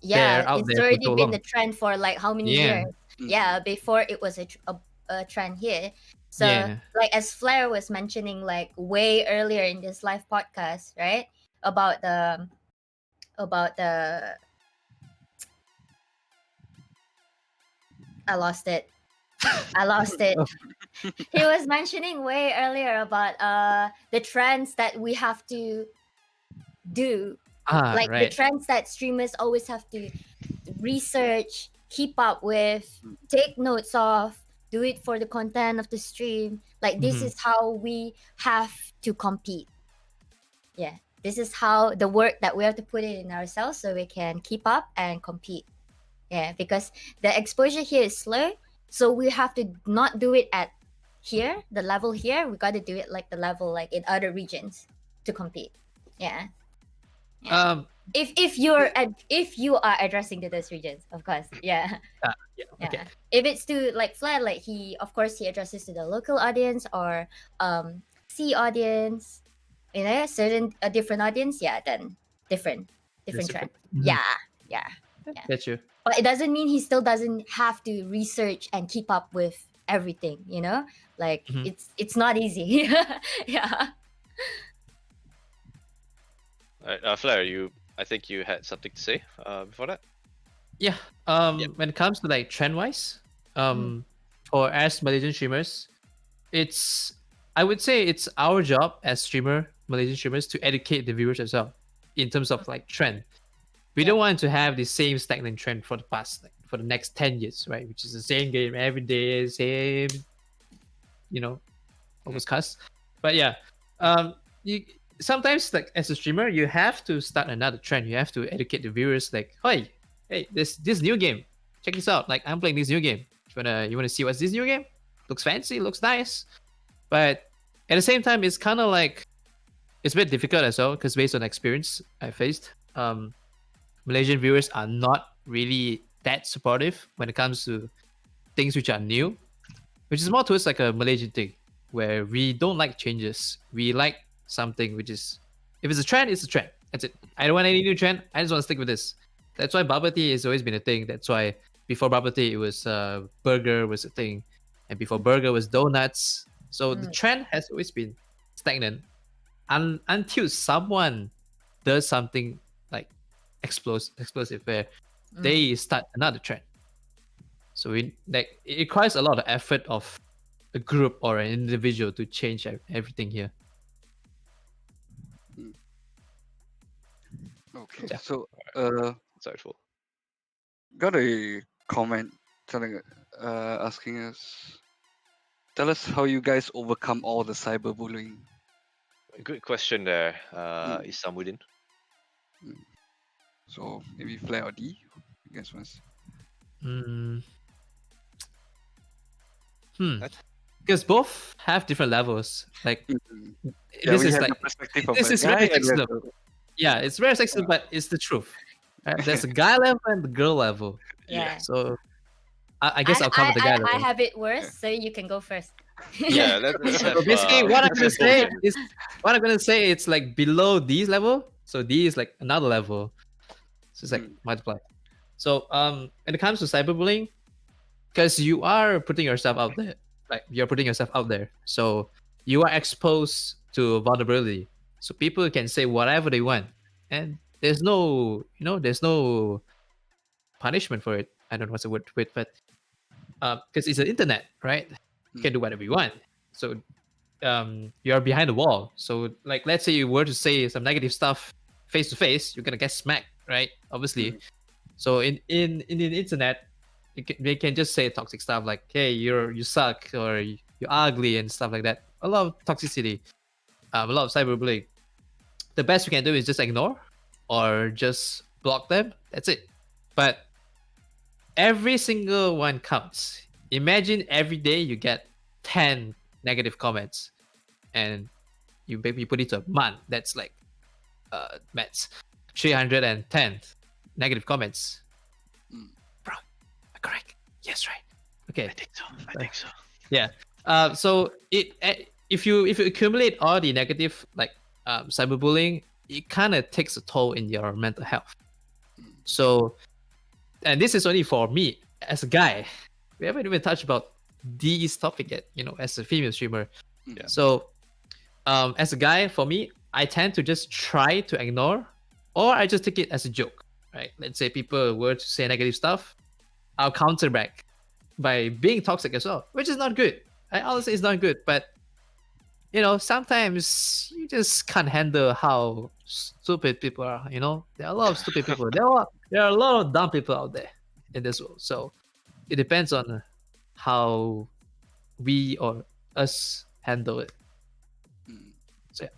Yeah, there out it's there for already so been the long. trend for like how many Yeah, years? Yeah, before it was a trend here. So yeah. like as Flair was mentioning like way earlier in this live podcast, right? About the I lost it. He was mentioning way earlier about the trends that we have to do, Ah, like the right. trends that streamers always have to research, keep up with, take notes of, do it for the content of the stream. Like this Mm-hmm. is how we have to compete. Yeah. This is how the work that we have to put in ourselves so we can keep up and compete. Yeah, because the exposure here is slow. So we have to not do it at here, the level here. We got to do it like the level like in other regions to compete. Yeah. Yeah. Um. If you are addressing to those regions, of course. Yeah. Yeah. Okay. Yeah. If it's to like Flat, like he of course he addresses to the local audience or C audience, certain a different audience, yeah, then different That's trend. different. Mhm. Yeah. Yeah. Get you. But it doesn't mean he still doesn't have to research and keep up with everything, like Mhm. it's not easy. Yeah. Alright, Flair, I think you had something to say before that. Yeah. Yep. When it comes to like trend wise, for as Malaysian streamers, it's I would say it's our job as Malaysian streamers to educate the viewers as well in terms of like trend. We Yeah. don't want to have the same stagnant trend for the past like for the next 10 years, right? Which is the same game every day, same, almost cuss. But yeah, you sometimes like as a streamer, you have to start another trend. You have to educate the viewers, like, hey, this new game, check this out. Like I'm playing this new game. You wanna see what's this new game? Looks fancy, looks nice, but at the same time, it's kind of like it's a bit difficult as well because based on experience I faced, Malaysian viewers are not really that supportive when it comes to things which are new, which is more towards like a Malaysian thing where we don't like changes. We like something which is, if it's a trend, it's a trend. That's it. I don't want any new trend. I just want to stick with this. That's why bubble tea has always been a thing. That's why before bubble tea, it was burger was a thing, and before burger was donuts. So the trend has always been stagnant until someone does something like explosive where they start another trend. So it requires a lot of effort of a group or an individual to change everything here. Okay. Yeah. So Insightful. got a comment telling asking us, tell us how you guys overcome all the cyberbullying. Good question there, Isamuddin. So maybe Flair or D. I guess was. Mm, I- because both have different levels. Like Mhm. Yeah, this we is have the like perspective of this a is guy very and sexist. Yeah, it's very sexist, but it's the truth. Right? There's a guy level and the girl level. Yeah. So I guess I'll cover the guy I level. have it worse, so you can go first. yeah, let's have So basically, what I'm let's gonna have both say genders. is, it's like below D's level. So D is like another level. So it's like Mm. multiply. So when it comes to cyberbullying, because you are putting yourself out there, like you're putting yourself out there, so you are exposed to vulnerability. So people can say whatever they want, and there's no, there's no punishment for it. I don't know what's the word to it, but because it's the internet, right? You can do whatever you want. So you're behind the wall. So like let's say you were to say some negative stuff face to face, you're gonna get smacked, right? Obviously. Mhm. So in the internet, they can just say toxic stuff like, "Hey, you suck," or "You're ugly" and stuff like that. A lot of toxicity, a lot of cyberbullying. The best you can do is just ignore or just block them. That's it. But every single one counts. Imagine every day you get 10 negative comments, and you maybe put it to a month. That's like maths, 310 negative comments. Mm. Bro, am I correct? Yes, right. Okay. I think so. I think so. Yeah. So if you accumulate all the negative like cyberbullying, it kind of takes a toll in your mental health. So, and this is only for me as a guy. We haven't even touched about this topic yet. As a female streamer. Yeah. So, as a guy, for me, I tend to just try to ignore, or I just take it as a joke. Right? Let's say people were to say negative stuff, I'll counter back by being toxic as well, which is not good. I honestly, it's not good. But sometimes you just can't handle how stupid people are. There are a lot of stupid people. There are a lot of dumb people out there in this world. So it depends on how we or us handle it. Mm. So yeah.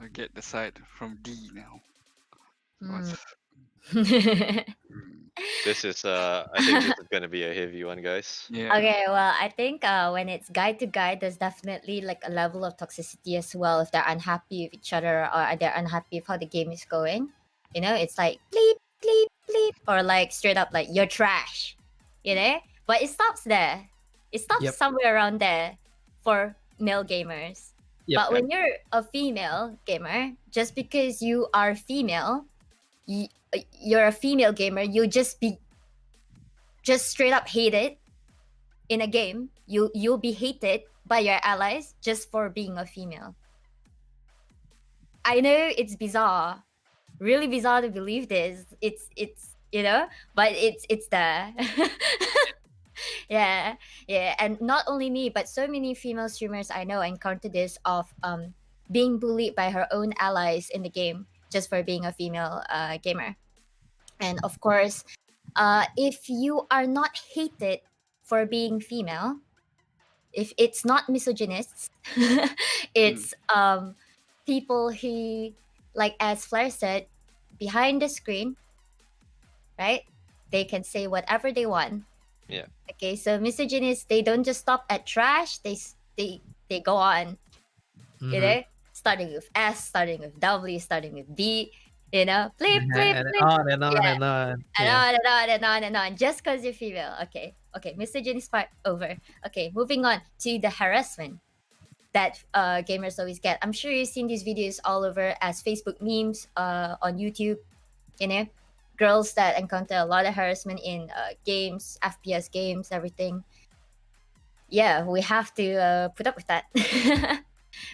I get the side from D now. So Mm. it's- Mm. This is I think this is gonna be a heavy one, guys. Yeah. Okay, well, I think when it's guy to guy, there's definitely like a level of toxicity as well. If they're unhappy with each other or they're unhappy with how the game is going, it's like bleep, bleep, bleep, or like straight up like you're trash, But it stops there. It stops Yep. somewhere around there for male gamers. Yep. But when you're a female gamer, just because you are female, you're a female gamer, you just straight up hated in a game. You'll be hated by your allies just for being a female. I know it's bizarre, really bizarre to believe this. It's but it's there. yeah, and not only me, but so many female streamers I know encounter this of being bullied by her own allies in the game just for being a female gamer. And of course, if you are not hated for being female, if it's not misogynists, it's people who, like as Flair said, behind the screen, right? They can say whatever they want. Yeah. Okay, so misogynists, they don't just stop at trash. They go on. Mhm. Starting with S, starting with W, starting with D. Flip, flip, And flip. on and on Yeah. and on. And Yeah. on and on and on and on, just because you're female. Okay, misogynist part over. Okay, moving on to the harassment that gamers always get. I'm sure you've seen these videos all over as Facebook memes on YouTube. Girls that encounter a lot of harassment in games, FPS games, everything. Yeah, we have to put up with that.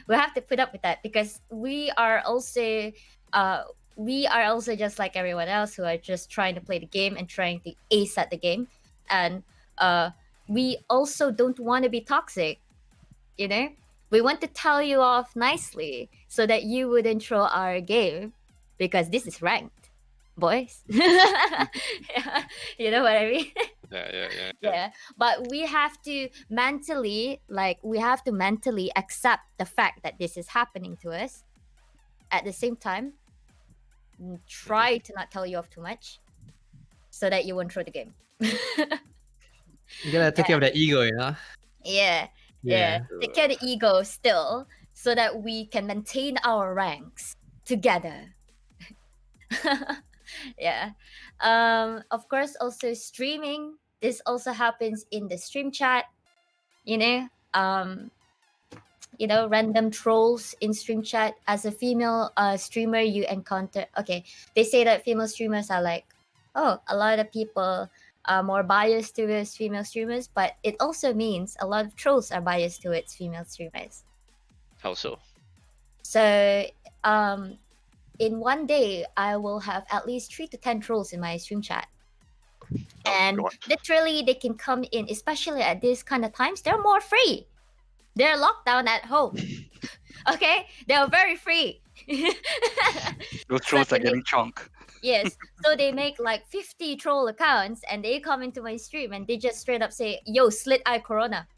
We have to put up with that because we are also just like everyone else who are just trying to play the game and trying to ace at the game, and we also don't want to be toxic. We want to tell you off nicely so that you wouldn't throw our game because this is ranked, boys. Yeah, you know what I mean? Yeah. Yeah, but we have to mentally accept the fact that this is happening to us. At the same time, try to not tell you off too much, so that you won't throw the game. You gotta take care of that ego, you know. Yeah, Yeah. take care of the ego still, so that we can maintain our ranks together. Yeah. Of course, also streaming. This also happens in the stream chat. You know, random trolls in stream chat. As a female streamer, you encounter. Okay, they say that female streamers are like, oh, a lot of people are more biased towards female streamers, but it also means a lot of trolls are biased towards female streamers. How so? So, in one day, I will have at least 3 to 10 trolls in my stream chat. Oh, And God. literally, they can come in, especially at this kind of times. They're more free. They're locked down at home. Okay, they're very free. Those So trolls they are make, getting chunk. yes, so they make like 50 troll accounts, and they come into my stream and they just straight up say, "Yo, slit eye corona."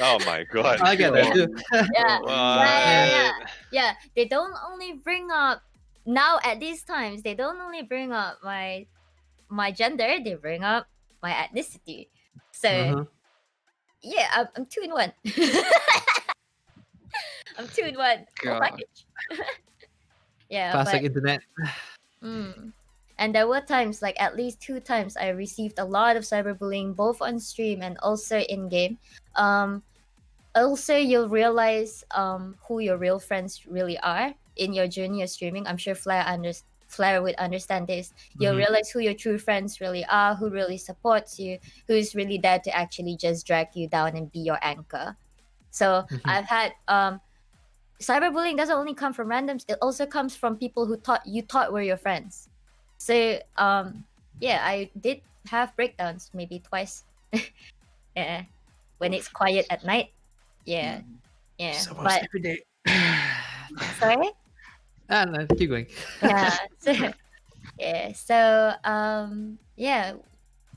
Oh my God. I get that too. Yeah, What? yeah. They don't only bring up now at these times. They don't only bring up my gender. They bring up my ethnicity. So Mhm. yeah, I'm 2 in 1. I'm 2 in 1. Whole God. package. Yeah, Classic but internet. and there were times, like at least 2 times, I received a lot of cyberbullying, both on stream and also in game. Also, you'll realize who your real friends really are in your journey of streaming. I'm sure Flair would understand this. You'll Mhm. realize who your true friends really are, who really supports you, who's really there to actually just drag you down and be your anchor. So Mhm. I've had cyberbullying doesn't only come from randoms; it also comes from people who thought were your friends. So yeah, I did have breakdowns maybe twice. Yeah, when it's quiet at night. Yeah, yeah. So much But every day. sorry. No, keep going. Yeah. So yeah. So yeah.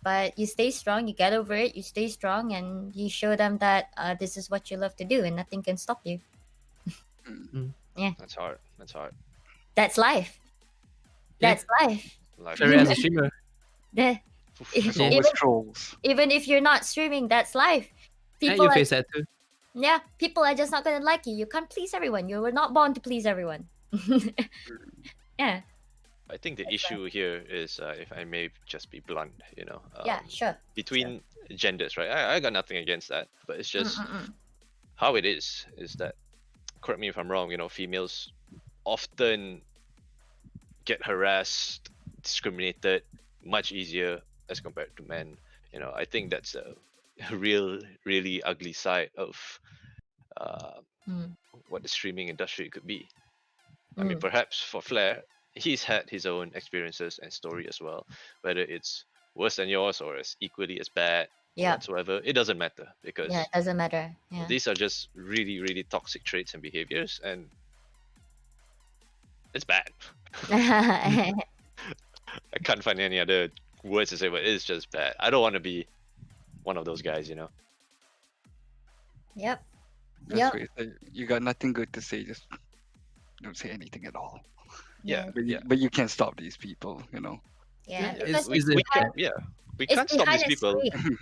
But you stay strong. You get over it. You stay strong, and you show them that this is what you love to do, and nothing can stop you. That's hard. That's hard. That's life. Yeah. That's life. Life Sorry, as a streamer. The- There's Yeah. always trolls. even if you're not streaming, that's life. Yeah, People you are face that too. yeah, people are just not gonna like you. You can't please everyone. You were not born to please everyone. Yeah, I think the issue here is, if I may just be blunt, yeah, sure. between genders, right? I got nothing against that, but it's just Mm-mm-mm. how it is that, correct me if I'm wrong, females often get harassed, discriminated much easier as compared to men. I think that's a really ugly side of uh, Mm. what the streaming industry could be. I mean, Mm. perhaps for Flair, he's had his own experiences and story as well. Whether it's worse than yours or as equally as bad or Yeah, whatsoever, it doesn't matter because yeah, it doesn't matter. Yeah. these are just really toxic traits and behaviors, and it's bad. I can't find any other words to say, but it's just bad. I don't want to be one of those guys, Yep. That's Yep. what you say. You got nothing good to say. Just don't say anything at all. Yeah, But you can't stop these people. Yeah. Yeah, Because we, is we it- can, yeah, we it's can't stop behind these a people. screen.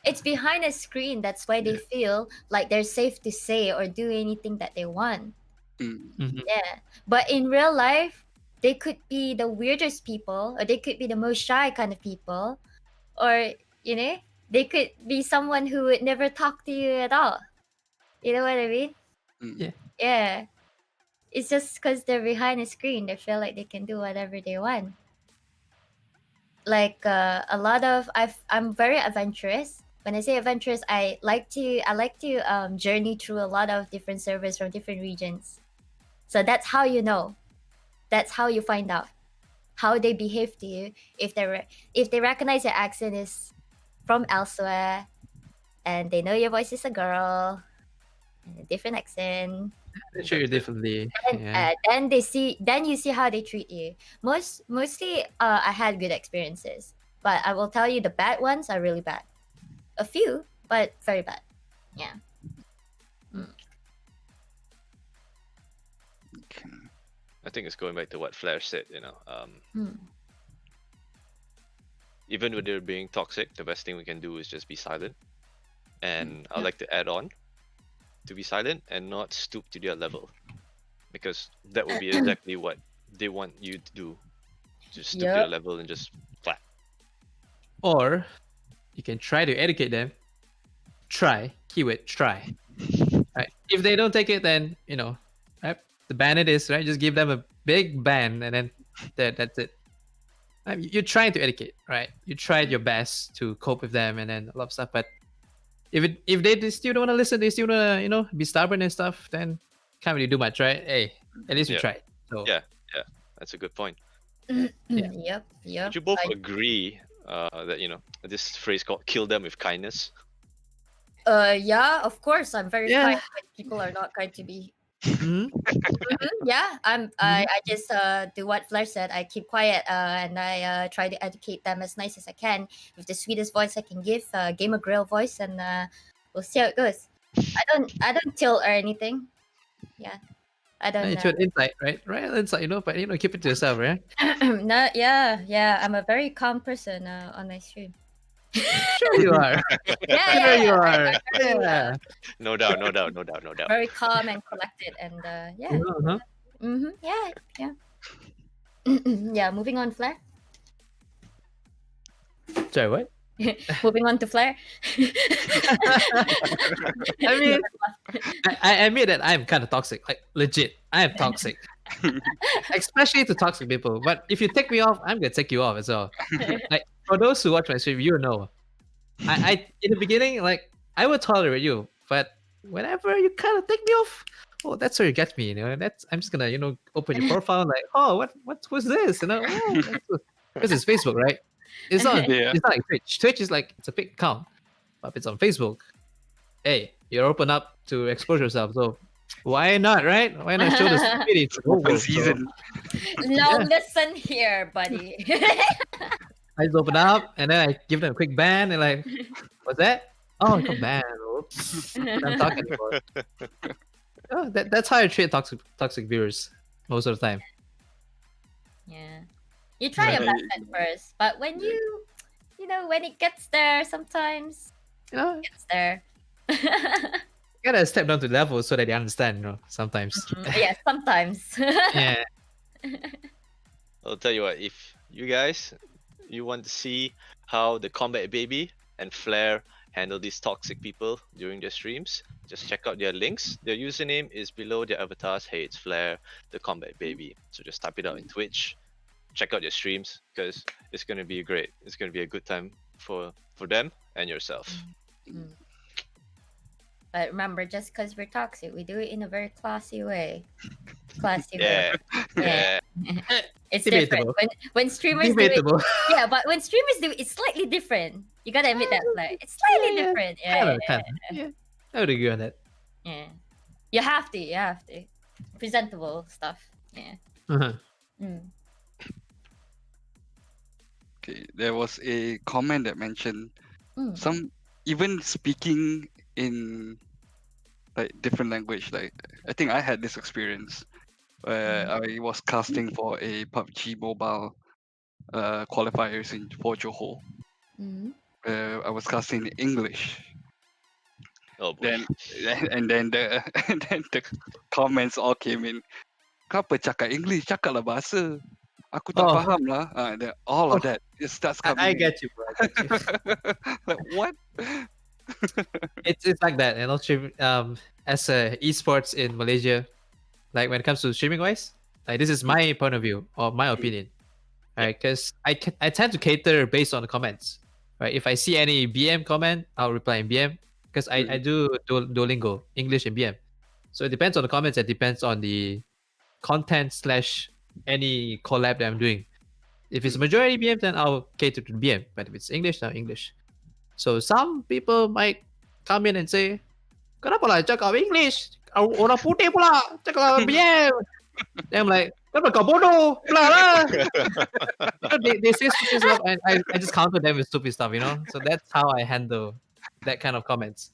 It's behind a screen. That's why they feel like they're safe to say or do anything that they want. Mm. Mhm. Yeah. But in real life, they could be the weirdest people, or they could be the most shy kind of people, or they could be someone who would never talk to you at all. You know what I mean? Mm. Yeah. Yeah. It's just because they're behind a screen, they feel like they can do whatever they want. Like a lot of I'm very adventurous. When I say adventurous, I like to journey through a lot of different servers from different regions. So that's how you know. That's how you find out how they behave to you. If they recognize your accent is from elsewhere, and they know your voice is a girl, and a different accent, They treat you differently. and Yeah. then you see how they treat you. Mostly, I had good experiences, but I will tell you the bad ones are really bad. A few, but very bad. Yeah. Okay. I think it's going back to what Flair said. Mm. Even when they're being toxic, the best thing we can do is just be silent. And I'd Yeah. like to add on to be silent and not stoop to their level, because that would be exactly what they want you to do. Just stoop to their Yep. level and just flat. Or you can try to educate them. Try, keyword try. Right. If they don't take it, then right, the ban it is, right. Just give them a big ban, and then that's it. You're trying to educate, right? You tried your best to cope with them, and then a lot of stuff. But if they still don't want to listen, they still want to be stubborn and stuff, then can't really do much, right? Hey, at least we Yeah. tried. So Yeah, that's a good point. Yep. Would you both I- agree that this phrase called "kill them with kindness"? Yeah, of course. I'm very Yeah. kind when people are not kind to me. mhm. Yeah, I just do what Flair said. I keep quiet and I try to educate them as nice as I can with the sweetest voice I can give, gamer grill voice, and we'll see how it goes. I don't tilt or anything. Yeah, I don't It's your insight, right? Right, insight, but keep it to yourself, right? no, yeah. I'm a very calm person on my stream. Sure you are. Yeah, Sure you I'm are. very, Yeah. No doubt, no doubt. very calm and collected, and yeah, Uh-huh. yeah. Yeah. Moving on, Flair. Sorry, what? Moving on to Flair. I mean, I admit that I'm kind of toxic. Like legit, I am toxic, especially to toxic people. But if you take me off, I'm gonna take you off as well. Like for those who watch my stream, you know, I in the beginning, like I will tolerate you, but whenever you kind of take me off, oh, that's where you get me. That's I'm just gonna open your profile like, oh, what's this? Because it's Facebook, right? It's not. Yeah. It's not like Twitch. Twitch is like it's a fake account, but if it's on Facebook, hey, you're open up to expose yourself. So why not, right? Why not show the stupidity to the whole Open world? So season. Now Yeah. listen here, buddy. I just open up and then I give them a quick ban and like, what's that? Oh, I got banned. Oops. I'm talking about. Oh, that's how I treat toxic viewers most of the time. Yeah. You try your Yeah. best at first, but when when it gets there, sometimes You know, it gets there. you gotta step down to the level so that they understand. Sometimes. Yeah, sometimes. Yeah. I'll tell you what. If you want to see how the Combat Baby and Flair handle these toxic people during their streams, just check out their links. Their username is below their avatars. Hey, it's Flair, the Combat Baby. So just type it out in Twitch. Check out their streams because it's gonna be great. It's gonna be a good time for them and yourself. Mm. But remember, just because we're toxic, we do it in a very classy way. Classy way. Yeah, yeah. It's Debatable. different. When streamers do it, Debatable. yeah, but when streamers do it, it's slightly different. You gotta admit that, like it's slightly Yeah, different. Yeah, Kind of. Yeah, I would agree on that. yeah. You have to. Presentable stuff. Yeah. Uh-huh. Mm. Okay, there was a comment that mentioned Mm. some even speaking in like different language. Like I think I had this experience where I was casting for a PUBG Mobile qualifiers for Johor. Mm. I was casting in English. Oh boy. Then and then the and then the comments all came in. Kenapa cakap English? Cakaplah bahasa. Aku tak Oh. faham lah. All of Oh. that it starts coming. I in. get you, bro. I get you. Like what? it's like that, and also as esports in Malaysia, like when it comes to streaming wise, like this is my point of view or my opinion, right? Because I tend to cater based on the comments, right? If I see any BM comment, I'll reply in BM because I do Duolingo English and BM, so it depends on the comments. It depends on the content / any collab that I'm doing. If it's majority BM, then I'll cater to the BM. But if it's English, then English. So some people might come in and say, kenapa lah cakap English? Orang putih pula cakap BM. Then I'm like, kenapa kau bodoh? Pula lah. They say stupid stuff and I just counter them with stupid stuff, So that's how I handle that kind of comments.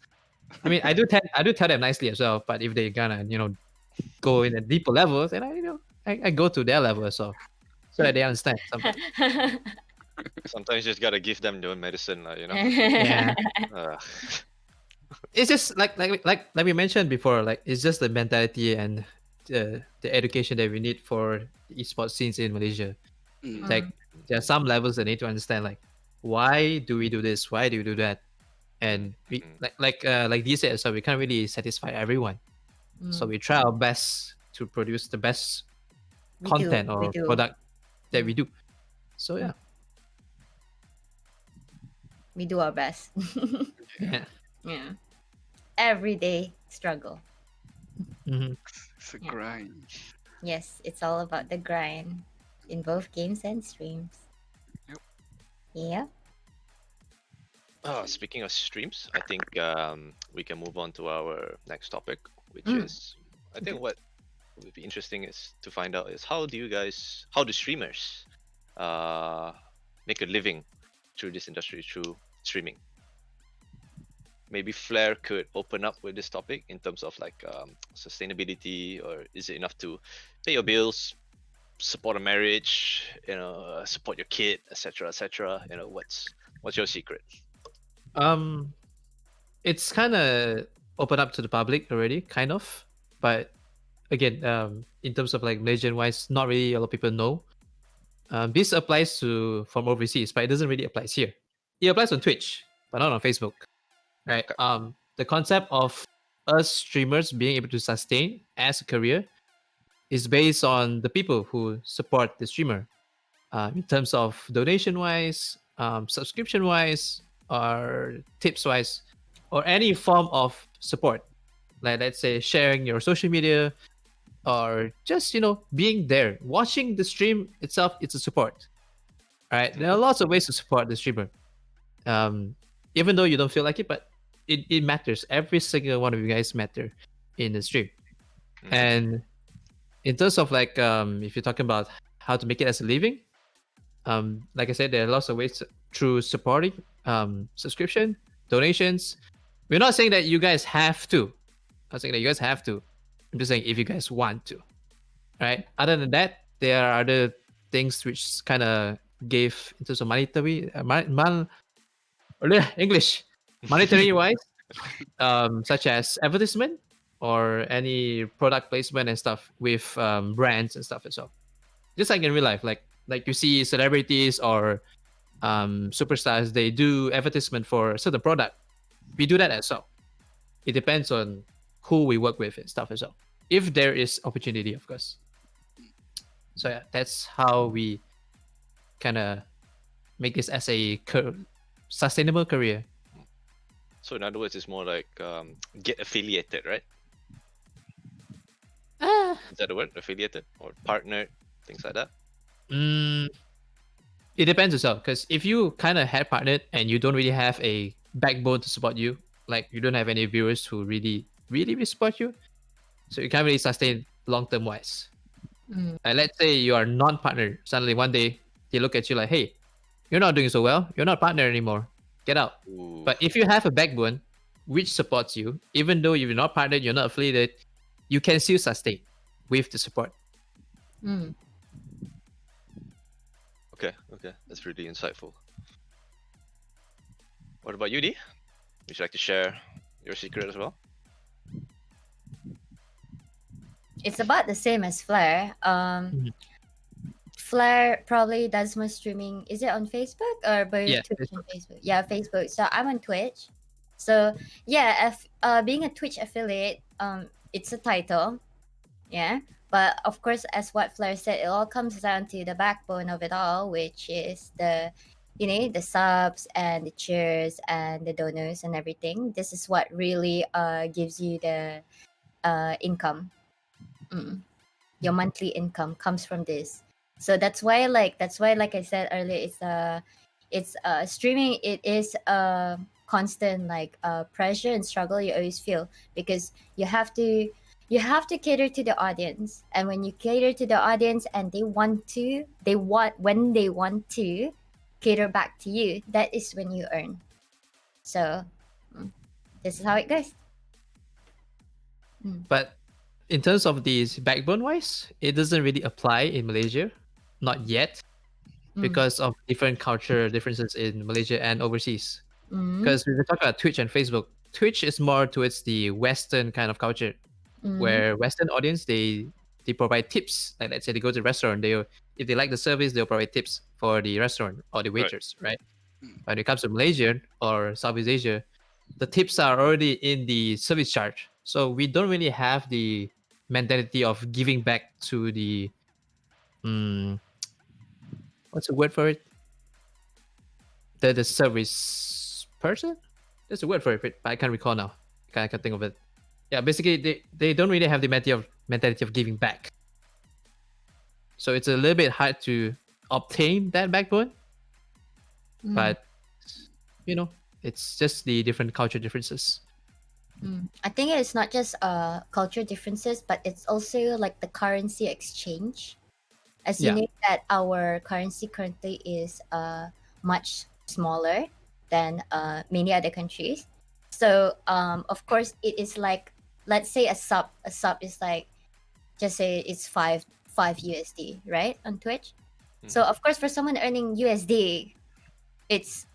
I mean, I do tell them nicely as well, but if they gonna, go in a deeper level, then I go to their level as well, so that they understand sometimes. Sometimes you just gotta give them their medicine, you know. Yeah. Uh, It's just like we mentioned before, like it's just the mentality and the education that we need for the esports scenes in Malaysia. Mm. Like there are some levels that need to understand, like why do we do this, why do we do that, and we mm, like these said, so we can't really satisfy everyone, so we try our best to produce the best we do. content We or do. product that we Mm. do. So yeah. We do our best. Yeah. Yeah. Every day struggle. Hmm. It's a Yeah. grind. Yes, it's all about the grind in both games and streams. Yep. Yeah. Speaking of streams, I think we can move on to our next topic, which Mm. is, I think what would be interesting is to find out is how do streamers make a living through this industry through streaming? Maybe Flair could open up with this topic in terms of like sustainability, or is it enough to pay your bills, support a marriage, support your kid, etc., etc. What's your secret? um it's kind of open up to the public already, kind of, but again, in terms of like Malaysian wise, not really a lot of people know. This applies to from overseas, but it doesn't really apply here. It applies on Twitch, but not on Facebook, right? Okay. The concept of us streamers being able to sustain as a career is based on the people who support the streamer, in terms of donation wise, subscription wise, or tips wise, or any form of support. Like let's say sharing your social media, or just being there, watching the stream itself. It's a support, right? There are lots of ways to support the streamer, um, even though you don't feel like it, but it matters. Every single one of you guys matter in the stream. Mhm. And in terms of like, if you're talking about how to make it as a living, like I said, there are lots of ways through supporting, subscription, donations. We're not saying that you guys have to. I'm not saying that you guys have to. I'm just saying if you guys want to, right? Other than that, there are other things which kind of gave in terms of monetary, English, monetary wise, such as advertisement or any product placement and stuff with brands and stuff as well. Just like in real life, like you see celebrities or superstars, they do advertisement for a certain product. We do that as well. It depends on who we work with and stuff as well. If there is opportunity, of course. So yeah, that's how we kind of make this as a sustainable career. So in other words, it's more like get affiliated, right? Is that the word? Affiliated or partnered, things like that. Mm, it depends as well, because if you kind of had partnered and you don't really have a backbone to support you, like you don't have any viewers who really support you, so you can't really sustain long term wise. Mm. Let's say you are non-partner. Suddenly one day they look at you like, "Hey, you're not doing so well. You're not partner anymore. Get out." Ooh. But if you have a backbone which supports you, even though you're not partnered, you're not affiliated, you can still sustain with the support. Mm. Okay, that's really insightful. What about you, D? Would you like to share your secret as well? It's about the same as Flair. Mhm. Flair probably does more streaming. Is it on Facebook or both Yeah, Twitch and Facebook? Yeah, Facebook. So I'm on Twitch. So yeah, being a Twitch affiliate, it's a title. Yeah. But of course, as what Flair said, it all comes down to the backbone of it all, which is the subs and the cheers and the donors and everything. This is what really gives you the income. Mm. Your monthly income comes from this. So that's why like I said earlier, it's streaming. It is a constant like pressure and struggle you always feel, because you have to cater to the audience, and when you cater to the audience and when they want to cater back to you, that is when you earn. So this is how it goes. but in terms of these backbone wise, it doesn't really apply in Malaysia, not yet, Mm. because of different culture differences in Malaysia and overseas. Mm. Because we were talking about Twitch and Facebook. Twitch is more towards the Western kind of culture, Mm. where Western audience they provide tips. Like let's say they go to a restaurant, they if they like the service, they'll provide tips for the restaurant or the Right. waiters, right? Mm. When it comes to Malaysia or Southeast Asia, the tips are already in the service charge. So we don't really have the mentality of giving back to the what's the word for it? The service person? There's a word for it, but I can't recall now. I can't think of it. Yeah, basically they don't really have the mentality of giving back. So it's a little bit hard to obtain that backbone, Mm. but you know, it's just the different culture differences. I think it's not just culture differences, but it's also like the currency exchange. As you Yeah. know that our currency currently is much smaller than many other countries. So of course it is like, let's say a sub is like, just say it's five USD, right, on Twitch. So of course for someone earning USD, it's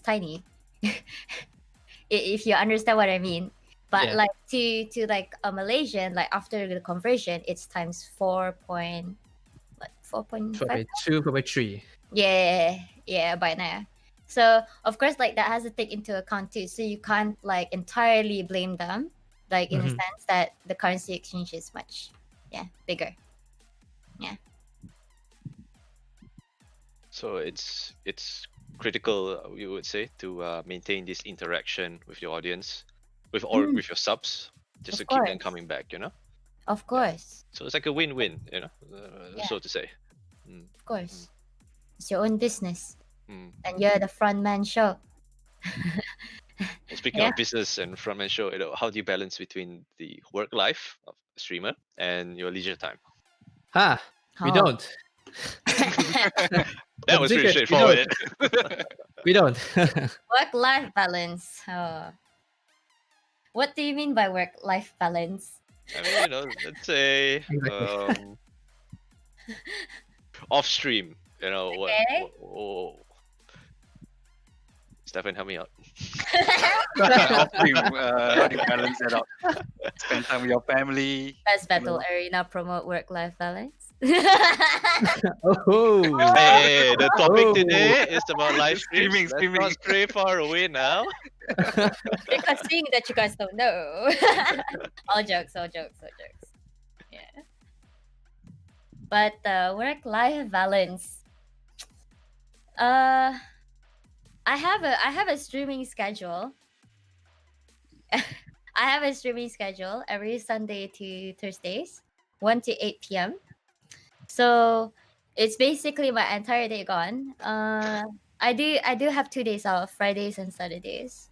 tiny. If you understand what I mean. But Yeah. like to like a Malaysian, like after the conversion, it's times 4.5. 4.2, 4.3. Yeah, by now. So of course, like that has to take into account too. So you can't like entirely blame them, like in the Mhm. sense that the currency exchange is much, bigger. Yeah. So it's critical, we would say, to maintain this interaction with your audience, with your subs, just Of to keep them course. coming back. Of course. So it's like a win-win, Yeah. so to say. Mm, Of course. It's your own business, mm. and you're the front man show. And speaking Yeah. of business and frontman show, how do you balance between the work life of a streamer and your leisure time? We Oh. don't. That That's was the pretty secret. We don't. straightforward. We don't. Work-life balance. What do you mean by work-life balance? I mean, let's say Exactly. off stream. Okay. Stefan, help me out. Off stream, how do you balance that out? Spend time with your family. Best you Battle know? Arena promote work-life balance. Oh. Hey, the topic Oh. today is about live streams. Streaming, Let's streaming. not stray far away now. Because seeing that you guys don't know. all jokes. Yeah. But work-life balance. I have a streaming schedule. I have a streaming schedule every Sunday to Thursdays, 1 to 8 p.m. So it's basically my entire day gone. I do have 2 days off, Fridays and Saturdays,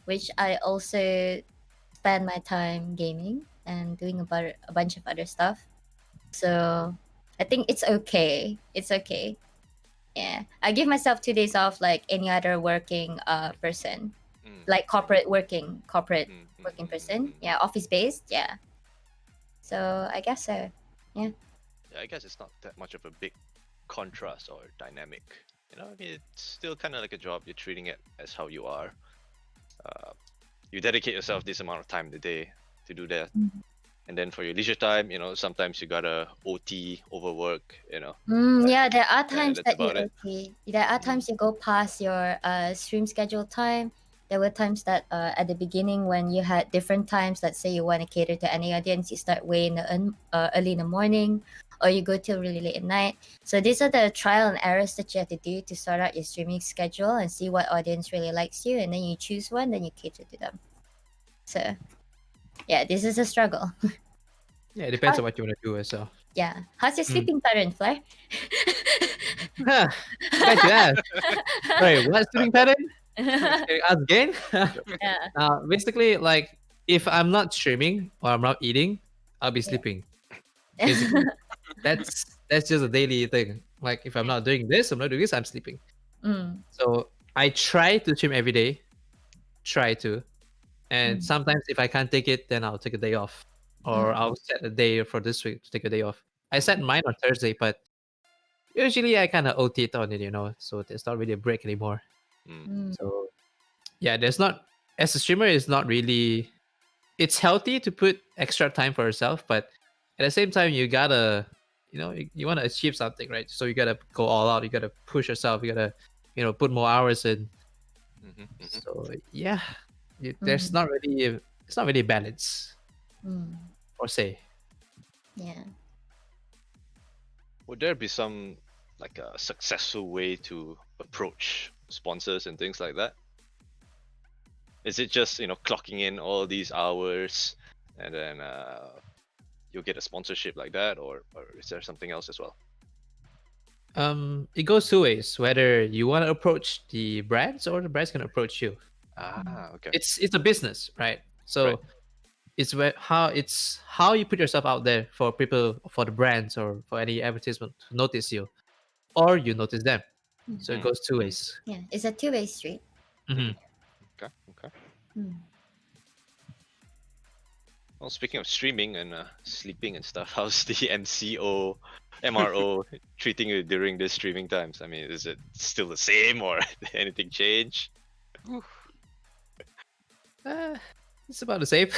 which I also spend my time gaming and doing a bunch of other stuff. So I think it's okay. It's okay. Yeah, I give myself 2 days off like any other working person, Mm, like corporate working mm. person. Yeah, office based. Yeah. So I guess so. Yeah. Yeah, I guess it's not that much of a big contrast or dynamic. I mean, it's still kind of like a job. You're treating it as how you are. You dedicate yourself this amount of time in the day to do that. Mhm. And then for your leisure time, sometimes you gotta OT, overwork, Yeah, there are times that's that you about it. okay. There are times you go past your stream schedule time. There were times that at the beginning when you had different times. Let's say you want to cater to any audience, you start way in early in the morning, or you go till really late at night. So these are the trial and errors that you have to do to sort out your streaming schedule and see what audience really likes you, and then you choose one, then you cater to them. So yeah, this is a struggle. Yeah, it depends on what you want to do as well. Yeah, how's your sleeping pattern, Flair? Glad you asked. Sorry, what sleeping pattern? Can you ask again? Yeah. Basically, like if I'm not streaming or I'm not eating, I'll be sleeping. Basically, that's just a daily thing. Like if I'm not doing this, I'm sleeping. Mm. So I try to stream every day. Try to. And Mm. sometimes if I can't take it, then I'll take a day off or I'll set a day for this week to take a day off. I set mine on Thursday, but usually I kind of OT it on it, so it's not really a break anymore. Mm. So yeah, there's not as a streamer, it's not really. It's healthy to put extra time for yourself, but at the same time, you gotta, you want to achieve something, right? So you gotta go all out. You gotta push yourself. You gotta, put more hours in. Mm-hmm, mm-hmm. So yeah, there's not really, it's not really balance, or say. Yeah. Would there be some like a successful way to approach sponsors and things like that? Is it just clocking in all these hours and then you'll get a sponsorship like that, or is there something else as well? It goes two ways. Whether you want to approach the brands or the brands can approach you. Okay. It's a business, right? So Right. it's how you put yourself out there for people, for the brands or for any advertisement to notice you, or you notice them. So it goes two ways. Yeah. It's a two-way street. Mhm. Okay. Okay. Mm. Well, speaking of streaming and sleeping and stuff, how's the MRO treating you during the streaming times? I mean, is it still the same, or did anything change? It's about the same.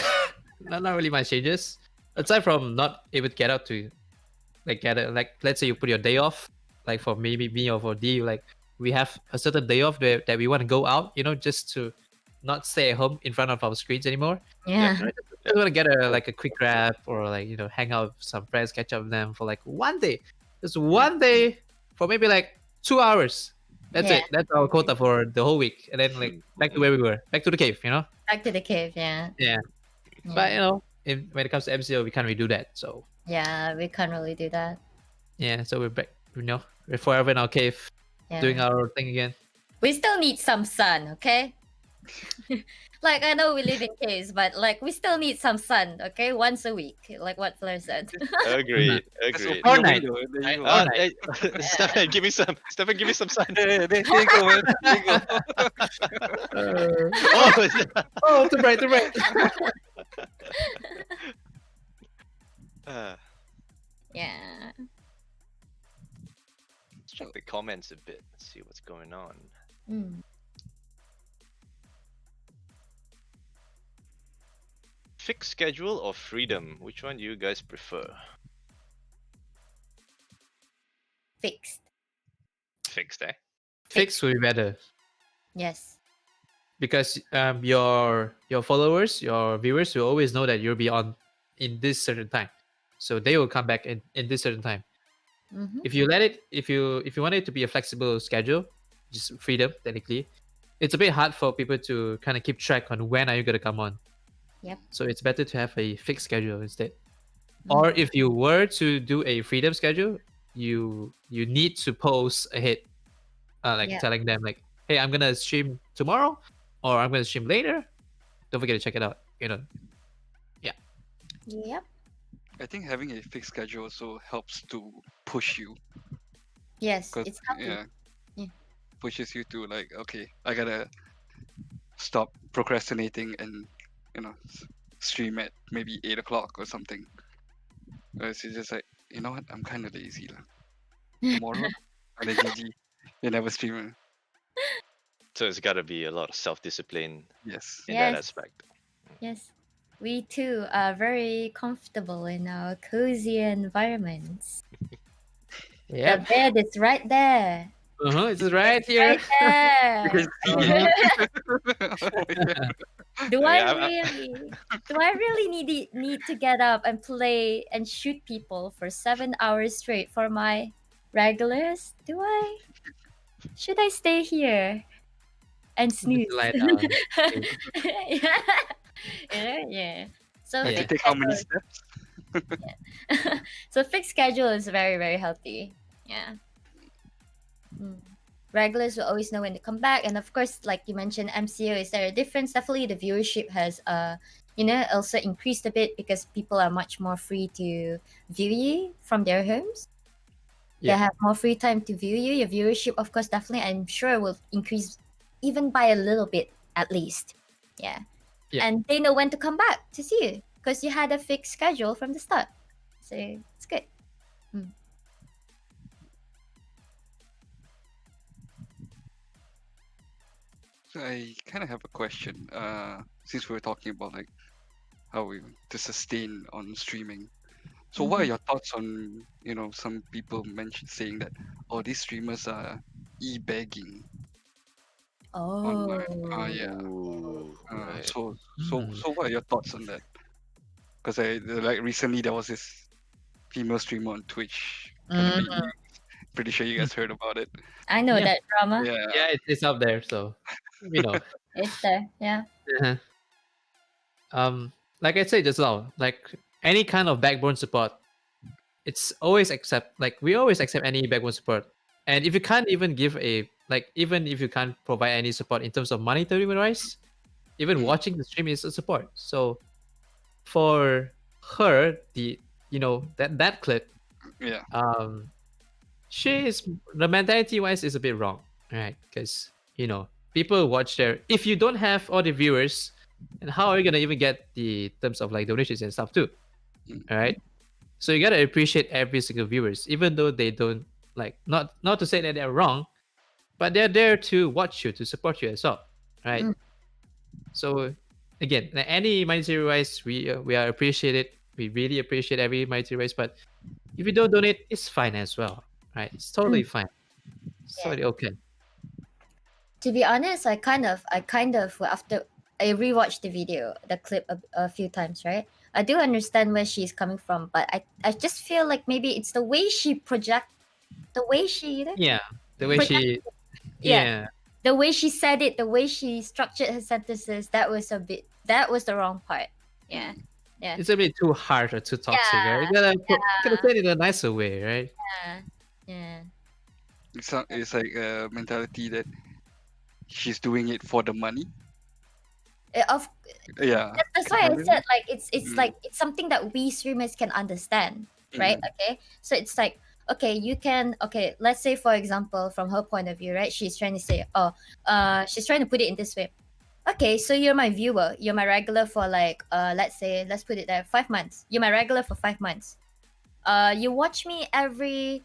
not really much changes, aside from not able to get out to like let's say you put your day off, like for maybe me or for D, like we have a certain day off that we want to go out, just to not stay at home in front of our screens anymore. Yeah. Just want to get a quick grab, or hang out with some friends, catch up with them for like one day, just one day for maybe like 2 hours. That's Yeah. it. That's our quota for the whole week, and then like back to where we were, back to the cave. Back to the cave. Yeah. Yeah. Yeah. But when it comes to MCO, we can't really do that. So Yeah, we can't really do that. yeah, so we're back. We're forever in our cave, Yeah. doing our thing again. We still need some sun, okay? Like, I know we live in caves, but like we still need some sun, okay? Once a week, like what Fleur said. Agreed. Let's Agreed. open Fortnite. your window. There you go. Fortnite. Hey, Stefan, give me some. Stefan, give me some sun. There you go, man. There you go. Oh, Oh, too bright, too bright. uh, Yeah. let's check the comments a bit. Let's see what's going on. Mm. Fixed schedule or freedom? Which one do you guys prefer? Fixed. Fixed, eh? Fix will be better Yes. because your followers, your viewers will always know that you'll be on in this certain time, so they will come back in this certain time. Mm-hmm. If you let it, if you want it to be a flexible schedule, just freedom technically, it's a bit hard for people to kind of keep track on when are you gonna come on. Yep. So it's better to have a fixed schedule instead. Or if you were to do a freedom schedule, you need to post ahead, like Yeah. telling them like, hey, I'm gonna stream tomorrow, or I'm gonna stream later. Don't forget to check it out. Yep. I think having a fixed schedule also helps to push you. Yes. 'Cause, It's healthy. yeah, Yeah. pushes you to like, okay, I gotta stop procrastinating and stream at maybe 8 o'clock or something. Whereas you're just like, you know what, I'm kind of lazy lah. Tomorrow, and then GG, you never stream. So it's got to be a lot of self-discipline Yes. in that Yes. aspect. Yes. We too are very comfortable in our cozy environments. Yeah. The bed is right there. It's right here. Right there. You can see it. Do I I mean, really need to get up and play and shoot people for 7 hours straight for my regulars? Do I? Should I stay here and snooze? lie down. Yeah. So Have to Yeah. take how many schedule- steps? so fixed schedule is very, very healthy. Yeah. Regulars will always know when to come back, and of course, like you mentioned, MCO, is there a difference? Definitely, the viewership has also increased a bit because people are much more free to view you from their homes. Yeah. They have more free time to view you. Your viewership, of course, definitely, I'm sure, will increase even by a little bit at least. Yeah. Yeah. And they know when to come back to see you. because you had a fixed schedule from the start. So it's good. So I kind of have a question. Since we were talking about like how we to sustain on streaming. So what are Mhm. your thoughts on some people mention saying that these streamers are e-begging online? Oh. Yeah. Ooh, right. Hmm. So what are your thoughts on that? Because I like recently there was this female streamer on Twitch kind of made Mm. news. Pretty sure you guys heard about it. I know Yeah, that drama. Yeah. yeah, it's up there. So, you know. It's there. Yeah. Uh-huh. Like I said just now, like any kind of backbone support, it's always accept. Like we always accept any backbone support. And if you can't even give a like, even if you can't provide any support in terms of monetary wise, even Mm, watching the stream is a support. So for her, that clip, yeah. um, she is the mentality wise is a bit wrong, right? Because people watch there. If you don't have all the viewers, and how are you gonna even get the terms of like donations and stuff too? Mm, All right. So you gotta appreciate every single viewers, even though they don't like not to say that they're wrong, but they're there to watch you to support you as well, right? Mm. So again, like any monetary wise, we are appreciated. We really appreciate every monetary wise, but if you don't donate, it's fine as well, right? It's totally Mm. fine. It's Yeah. totally okay. To be honest, I kind of after I rewatched the video, the clip a few times, right? I do understand where she's coming from, but I just feel like maybe it's the way she project, the way she Yeah, the way mm, project, she, yeah, yeah, the way she said it, the way she structured her sentences, that was the wrong part. Yeah, mm. yeah, it's a bit too harsh or too toxic, right? You gotta say it in a nicer way, right? yeah, yeah. It's like a mentality that she's doing it for the money. Of Yeah. that's why Kind I of. said like it's Mm, like it's something that we streamers can understand, right? mm, Okay, so it's like okay, you can okay. Let's say for example, from her point of view, right? She's trying to say, she's trying to put it in this way. Okay, so you're my viewer, you're my regular for like let's say let's put it there 5 months. You're my regular for 5 months. You watch me every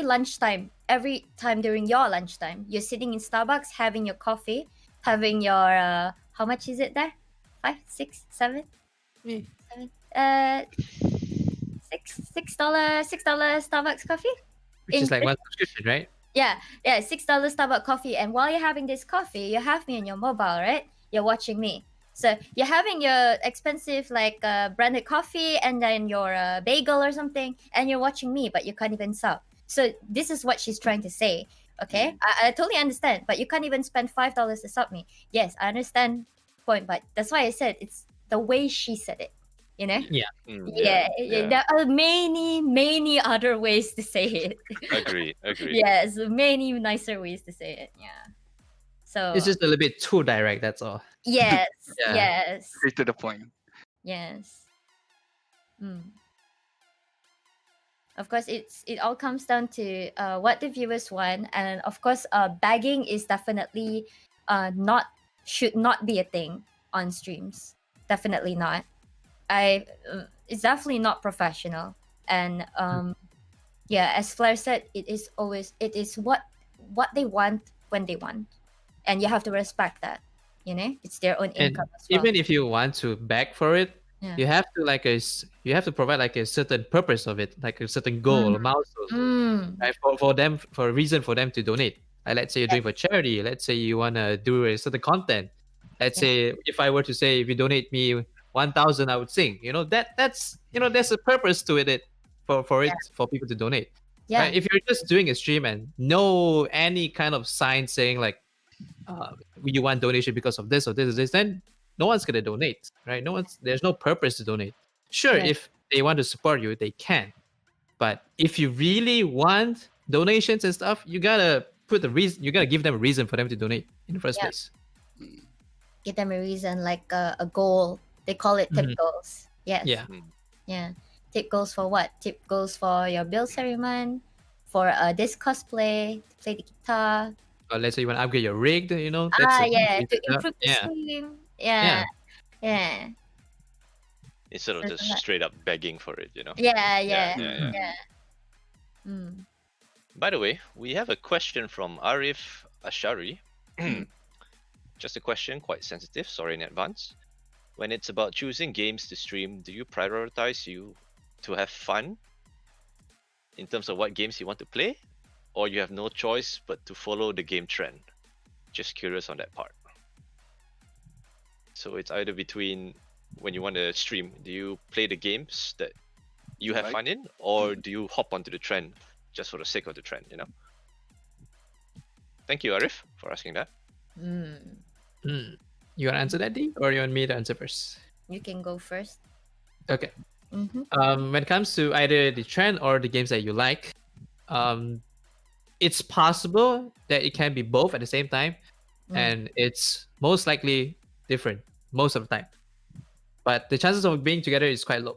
lunchtime, every time during your lunchtime. You're sitting in Starbucks having your coffee, having your how much is it there? Five, six, seven, Eh, seven. $6 Starbucks coffee. which is In like one subscription, right? yeah, $6 Starbucks coffee. And while you're having this coffee, you have me on your mobile, right? You're watching me. So you're having your expensive like branded coffee and then your bagel or something, and you're watching me, but you can't even sub. So this is what she's trying to say. Okay, mm. I totally understand, but you can't even spend $5 to sub me. Yes, I understand point, but that's why I said it's the way she said it. You know? Yeah. Yeah. Yeah, Yeah, yeah. there are many other ways to say it. Agreed, agreed. Yes, many nicer ways to say it. Yeah. It's So just a little bit too direct. That's all. yes, Yeah. yes, Straight to the point. yes. Mm. Of course, it all comes down to what the viewers want, and of course, bagging is definitely not should not be a thing on streams. Definitely not. It's definitely not professional, and yeah, as Flair said, it is what they want when they want, and you have to respect that. You know, it's their own And income as well. even if you want to beg for it, Yeah. you have to you have to provide like a certain purpose of it, like a certain goal, Mm. a milestone, Mm. right? For them, for a reason for them to donate. Like let's say you're doing for Yes. charity. Let's say you wanna do a certain content. Let's Yeah. say if I were to say if you donate me 1,000, I would sing. There's a purpose to it Yeah. for people to donate, Yeah. right? If you're just doing a stream and no any kind of sign saying like you want donation because of this or this or this, then no one's gonna donate, right? There's no purpose to donate. Sure, Yeah. if they want to support you, they can. But if you really want donations and stuff, you gotta put the reason. You gotta give them a reason for them to donate in the first Yeah. place. Mm, Give them a reason, like a goal. They call it tip Mhm. goals. Yes. Yeah, Mm. Yeah. Tip goals for what? Tip goals for your build every month, for this cosplay, to play the guitar. or let's say you want to upgrade your rig. That's a Yeah, reason. to improve the Yeah, stream. Yeah. yeah. Yeah. instead of So just it's not- straight up begging for it, you know. Yeah, Yeah, yeah, yeah, yeah. yeah. Mm. By the way, we have a question from Arif Ashari. Mm. Just a question, quite sensitive. Sorry in advance. When it's about choosing games to stream, do you prioritize you to have fun in terms of what games you want to play, or you have no choice but to follow the game trend? Just curious on that part. So it's either between when you want to stream, do you play the games that you have Like, fun in, or do you hop onto the trend just for the sake of the trend? You know. Thank you, Arif, for asking that. Mm. You want to answer that, D, or you want me to answer first? You can go first. Okay. Mm-hmm. When it comes to either the trend or the games that you like, um, it's possible that it can be both at the same time, and it's most likely different most of the time. But the chances of being together is quite low.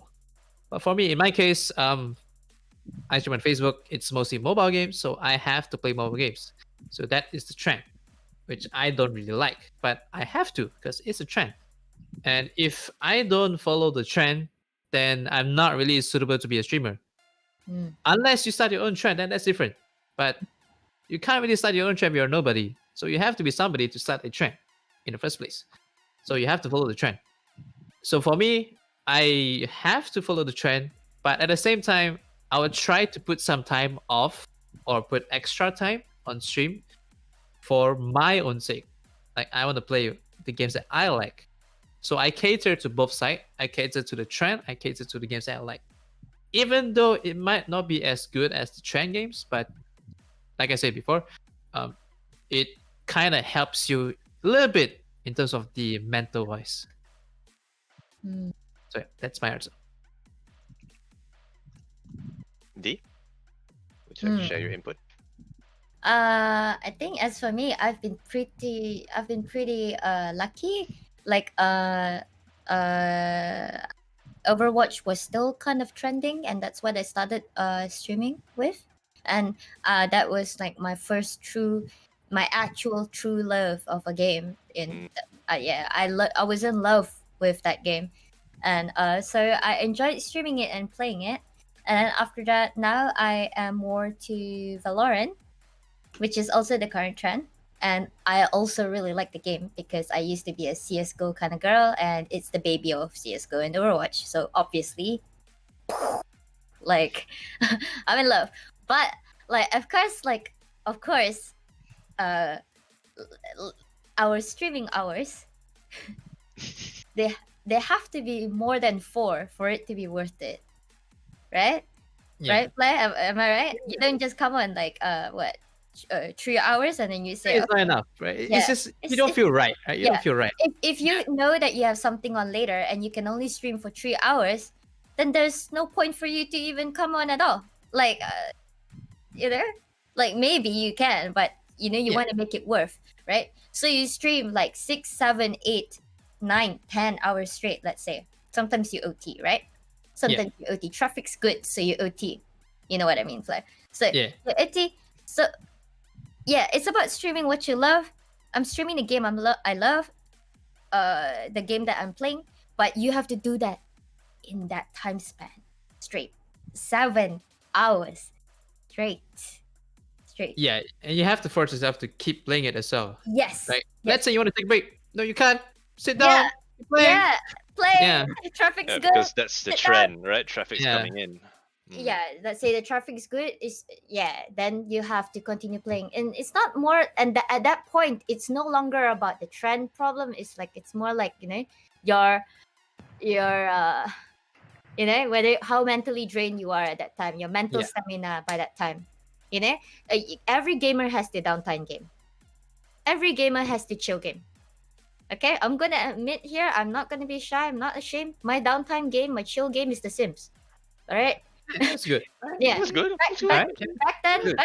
But for me, in my case, I stream on Facebook. It's mostly mobile games, so I have to play mobile games. So that is the trend, which I don't really like, but I have to because it's a trend. And if I don't follow the trend, then I'm not really suitable to be a streamer. Mm. Unless you start your own trend, then that's different. But you can't really start your own trend. You're nobody, so you have to be somebody to start a trend in the first place. So you have to follow the trend. So for me, I have to follow the trend, but at the same time, I would try to put some time off or put extra time on stream for my own sake. Like I want to play the games that I like. So I cater to both sides. I cater to the trend. I cater to the games that I like. Even though it might not be as good as the trend games, but like I said before, um, it kind of helps you a little bit in terms of the mental wise. Mm. So yeah, that's my answer. D, would you like to share your input? I think as for me, I've been pretty lucky. Like Overwatch was still kind of trending, and that's what I started streaming with, and that was like my actual true love of a game. In yeah, I was in love with that game, and so I enjoyed streaming it and playing it. And after that, now I am more to Valorant, which is also the current trend. And I also really like the game because I used to be a CSGO kind of girl, and it's the baby of CSGO and Overwatch. So obviously, like, I'm in love. But like, of course, uh, our streaming hours, they they have to be more than 4 for it to be worth it, right? Yeah. Right, Play? Am I right? You don't just come on like 3 hours and then you say, It's not okay, enough, right? yeah. It's just you It's- don't it's- feel right, right? You yeah. don't feel right. If you know that you have something on later and you can only stream for 3 hours, then there's no point for you to even come on at all. Like, you know, like maybe you can, but you know you Yeah. want to make it worth, right? So you stream like 6, 7, 8, 9, 10 hours straight. Let's say sometimes you OT, right? Sometimes you OT. Traffic's good, so you OT. You know what I mean, Fly? So Yeah. you OT. So yeah, it's about streaming what you love. I'm streaming the game I love, the game that I'm playing, but you have to do that in that time span straight. 7 hours straight. Straight. Yeah, and you have to force yourself to keep playing it as well. Yes. Like, yes. let's say you want to take a break. No, you can't. Sit Yeah. down. Keep playing. Yeah. Play. Yeah. Traffic's Yeah, good. because that's the Sit down. trend, right? Traffic's Yeah. coming in. Yeah, let's say the traffic's good is, yeah, then you have to continue playing. And it's not more, and at that point it's no longer about the trend problem. It's like, it's more like, you know, your you know, whether how mentally drained you are at that time, your mental Yeah. stamina by that time. You know, every gamer has the downtime game. Every gamer has the chill game. Okay, I'm gonna admit here, I'm not gonna be shy, I'm not ashamed. My downtime game, my chill game is The Sims. All right. That's good. Yeah. That's good. Back, That's good. back, Alright. back then, Good.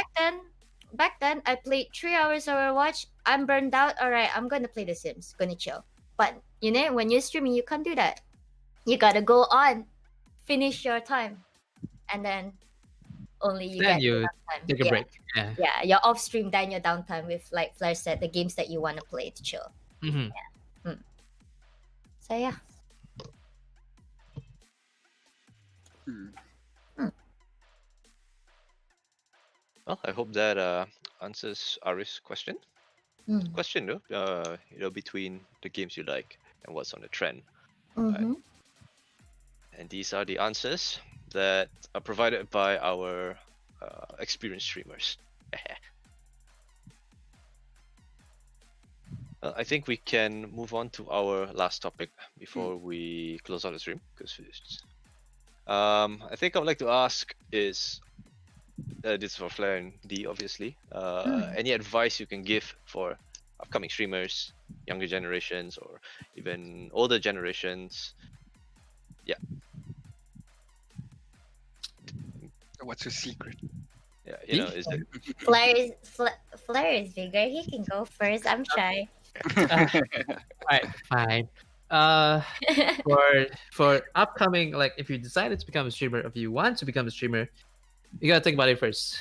back then, I played 3 hours Overwatch. I'm burned out. All right, I'm gonna play The Sims. Gonna chill. But you know, when you're streaming, you can't do that. You gotta go on, finish your time, and then only you Then get you your downtime. take a Yeah. break. Yeah. Yeah, you're off stream, then your downtime with, like Flair said, the games that you want to play to chill. Hmm. So yeah. Hmm. Well, I hope that answers Ari's question. Mm. Question though, between the games you like and what's on the trend. Mm-hmm. And these are the answers that are provided by our experienced streamers. I think we can move on to our last topic before we close out the stream. Because I think I would like to ask is this is for Flair and D, obviously. Any advice you can give for upcoming streamers, younger generations, or even older generations? Yeah, What's your secret? yeah. D? Is it Flair is bigger. He can go first. I'm shy. Alright, fine. Uh, for upcoming, like if you decided to become a streamer, if you want to become a streamer, you gotta think about it first.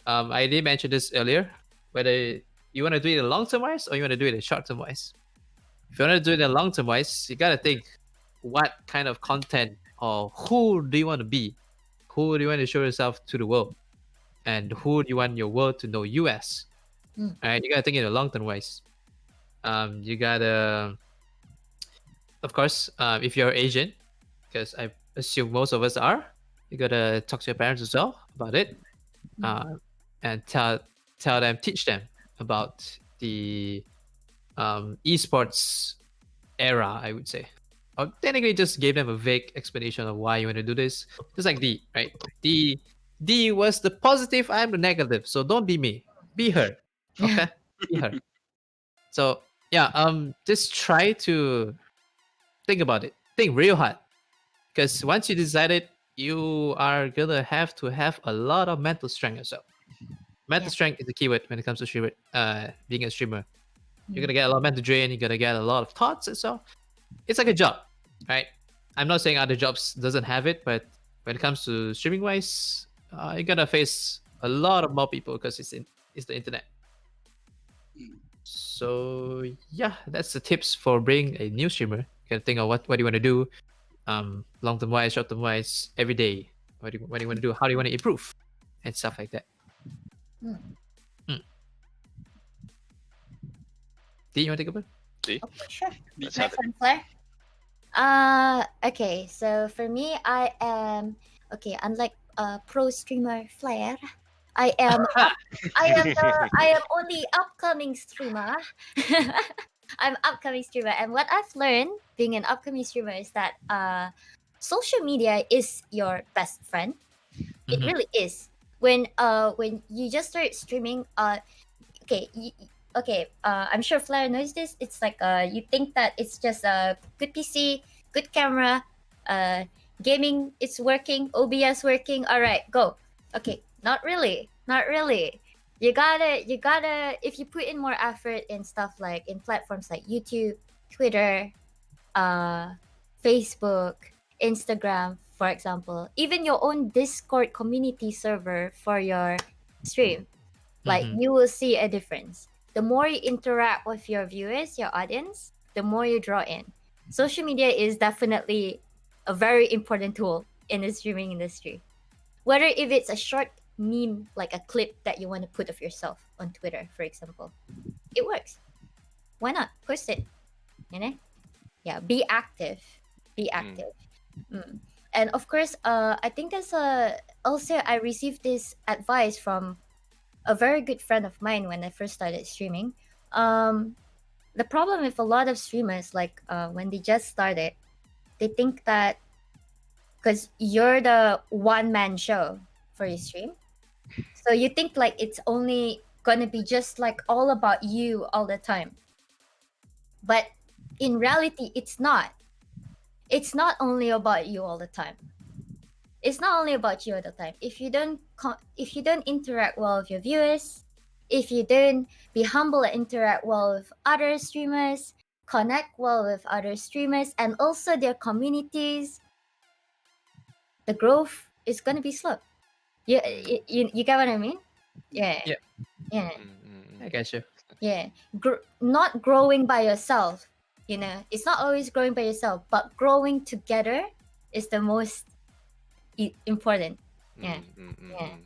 I did mention this earlier, whether you want to do it in long term wise or you want to do it in short term wise. If you want to do it in long term wise, you gotta think what kind of content or who do you want to be, who do you want to show yourself to the world, and who do you want your world to know you as. Mm. All right, you gotta think in a long term wise. You gotta, of course, if you're Asian, because I assume most of us are, you gotta talk to your parents as well about it, uh, and tell them, teach them about the esports era, I would say. Or technically, just gave them a vague explanation of why you want to do this. Just like D, right? D was the positive, I'm the negative. So don't be me, be her. Okay, be her. So yeah, just try to think about it. Think real hard, because once you decide it, you are gonna have to have a lot of mental strength as well. Mental Yeah. strength is the keyword when it comes to being a streamer. You're Mm. gonna get a lot of mental drain. You're gonna get a lot of thoughts as well. It's like a job, right? I'm not saying other jobs doesn't have it, but when it comes to streaming wise, you're gonna face a lot of more people because it's the internet. So yeah, that's the tips for being a new streamer. You gotta think of what do you want to do, long term wise, short term wise, every day. What do you want to do? How do you want to improve, and stuff like that. Mm. Mm. Do you want to take over? D? Okay, sure. Let's My have it. friend Flair. Okay. So for me, I am okay. Unlike pro streamer Flair, I am I am only upcoming streamer. I'm upcoming streamer, and what I've learned being an upcoming streamer is that social media is your best friend. It Mhm. really is. When you just start streaming, okay, okay. I'm sure Flair knows this. It's like you think that it's just a good PC, good camera, uh, gaming. It's working. OBS working. All right, go. Okay, not really. Not really. You gotta. If you put in more effort in stuff like in platforms like YouTube, Twitter, uh, Facebook, Instagram, for example, even your own Discord community server for your stream, like Mhm. you will see a difference. The more you interact with your viewers, your audience, the more you draw in. Social media is definitely a very important tool in the streaming industry. Whether if it's a short meme, like a clip that you want to put of yourself on Twitter, for example, it works. Why not post it? You know, yeah. Be active. Be active. Mm. And of course, I think as a also I received this advice from a very good friend of mine when I first started streaming. Um, the problem with a lot of streamers, like when they just started, they think that because you're the one man show for your stream, so you think like it's only gonna be just like all about you all the time. But in reality, it's not. It's not only about you all the time. It's not only about you all the time. If you don't interact well with your viewers, if you don't be humble and interact well with other streamers, connect well with other streamers and also their communities, the growth is gonna be slow. You get what I mean? Yeah. Yeah. Yeah. I got you. Yeah. Not growing by yourself. It's not always growing by yourself, but growing together is the most important. Yeah. Yeah.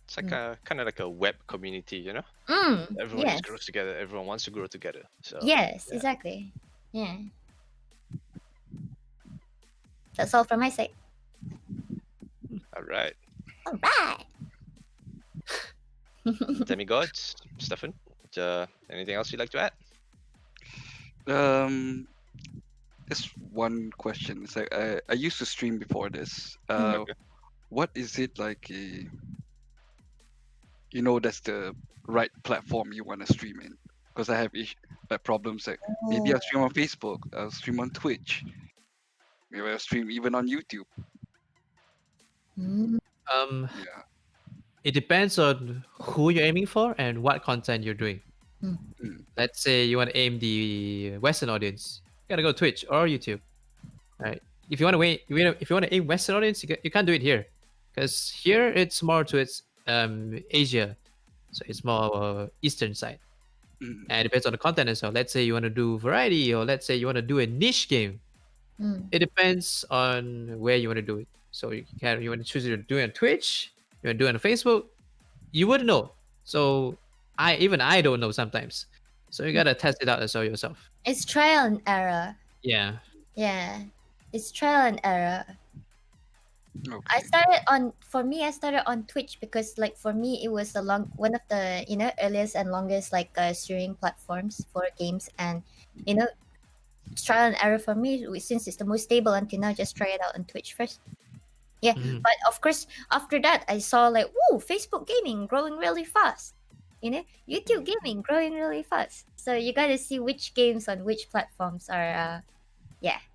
It's like a kind of like a web community, you know? Everyone Yes. just grows together. Everyone wants to grow together. So Yes, yeah. exactly. Yeah. That's all from my side. All right. All right. Demigods, Stefan, anything else you'd like to add? Um, just one question. It's like I used to stream before this. Okay. What is it like? That's the right platform you want to stream in. Because I have like problems like maybe I'll stream on Facebook, I'll stream on Twitch, maybe I'll stream even on YouTube. Mm. Um, Yeah. it depends on who you're aiming for and what content you're doing. Mm. Let's say you want to aim the Western audience, you gotta go Twitch or YouTube, right? If you want to if you want to aim Western audience, you can't do it here, because here it's more to its Asia, so it's more Eastern side, Mm. and it depends on the content as well. Let's say you want to do variety, or let's say you want to do a niche game. Mm. It depends on where you want to do it. So you want to choose to do it on Twitch, you want to do it on Facebook, you wouldn't know. So I don't know sometimes. So you gotta test it out as well yourself. It's trial and error. Yeah. Yeah. It's trial and error. I Okay. started on Twitch because like for me it was one of the earliest and longest like streaming platforms for games, and you know it's trial and error for me since it's the most stable until now. Just try it out on Twitch first. Yeah, Mhm. but of course after that I saw like Facebook gaming growing really fast. YouTube gaming growing really fast. So you gotta see which games on which platforms are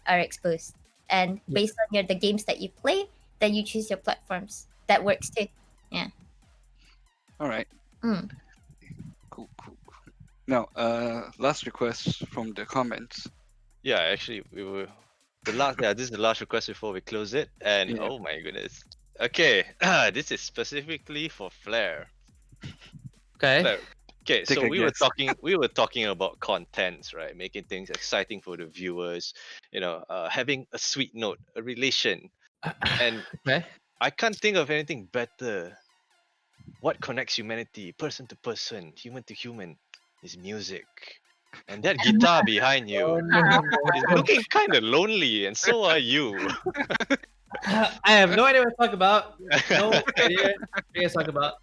exposed, and Yeah. based on the games that you play, then you choose your platforms. That works too. Yeah. All right. Mm. Cool. Cool. Now, last request from the comments. Yeah, actually, we were the last. Yeah, this is the last request before we close it. And Yeah. oh my goodness. Okay, this is specifically for Flair. Okay. Flair. Okay, Take so a we were guess. talking about contents, right? Making things exciting for the viewers. Having a sweet note, a relation, and Okay. I can't think of anything better. What connects humanity, person to person, human to human, is music. And that guitar behind Oh, you no. is looking kind of lonely, and so are you. I have no idea what to talk about. No idea what you guys talk about.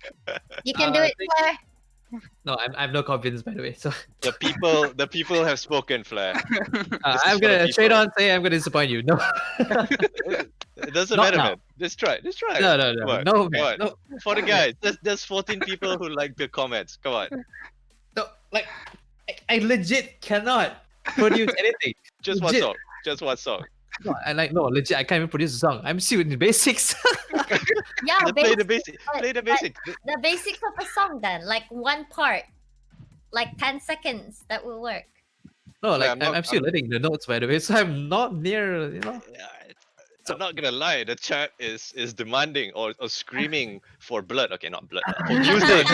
You can do it, Claire. No, I have no confidence, by the way. So The people have spoken, Flair. This is I'm for the gonna straight people. on say I'm gonna disappoint you. No, It doesn't Not matter, now. man. Just try. no, Come on. no, Come man. on. No, For the guys, there's 14 people who like the comments. Come on. no. Like, I legit cannot produce anything. Just one Legit. song. Just one song. No, legit. I can't even produce a song. I'm still in the basics. Yeah, Just play the basic, basic. Play the basic. the basics of a song then, like one part, like 10 seconds. That will work. No, Yeah, like I'm still learning the notes, by the way. So I'm not near. Yeah, I'm not gonna lie, the chat is demanding or screaming for blood. Okay, not blood, for music.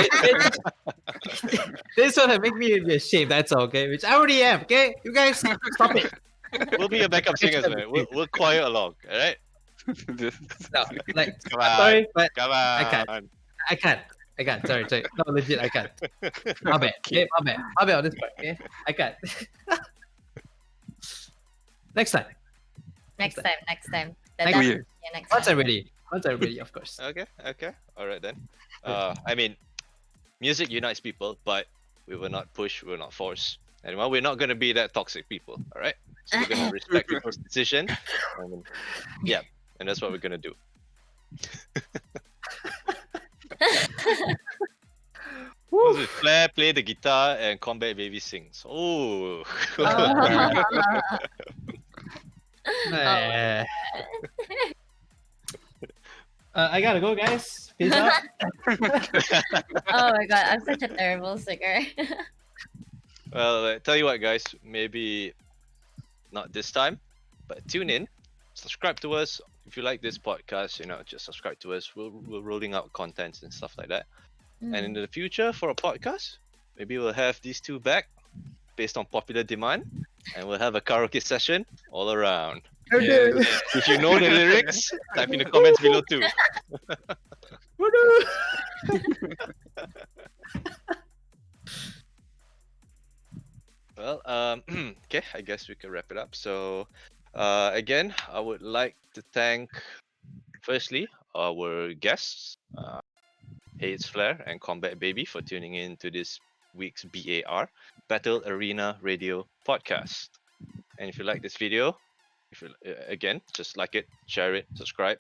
This one make me be ashamed. That's all, okay. Which I already am. Okay, you guys stop it. We'll be your backup singers, man. We'll choir along, alright? No, like Come I'm on. sorry, but Come I can't. on. I can't. Sorry. No, legit, I can't. My bad. Okay, my bad on this part. Okay, I can't. Next time. Next time. Next That's year. next Once time. I'm ready, of course. Okay. Alright then. I mean, music unites people, but we will not push, we will not force anyone. We're not gonna be that toxic people, alright? So we're gonna respect people's decision. Yeah, and that's what we're gonna do. What's it? Flair play the guitar and Combat Baby sings. Oh. Eh. I gotta go, guys. Peace out. Oh my god, I'm such a terrible singer. Well, tell you what, guys. Maybe not this time, but tune in, subscribe to us. If you like this podcast, just subscribe to us. We're rolling out contents and stuff like that. And in the future, for a podcast, maybe we'll have these two back based on popular demand, and we'll have a karaoke session all around. Yes. If you know the lyrics, type in the comments below too. Well, okay, I guess we can wrap it up. So, again, I would like to thank, firstly, our guests, Hey It's Flair and Combat Baby, for tuning in to this week's B.A.R. Battle Arena Radio podcast. And if you like this video, if you, again, just like it, share it, subscribe,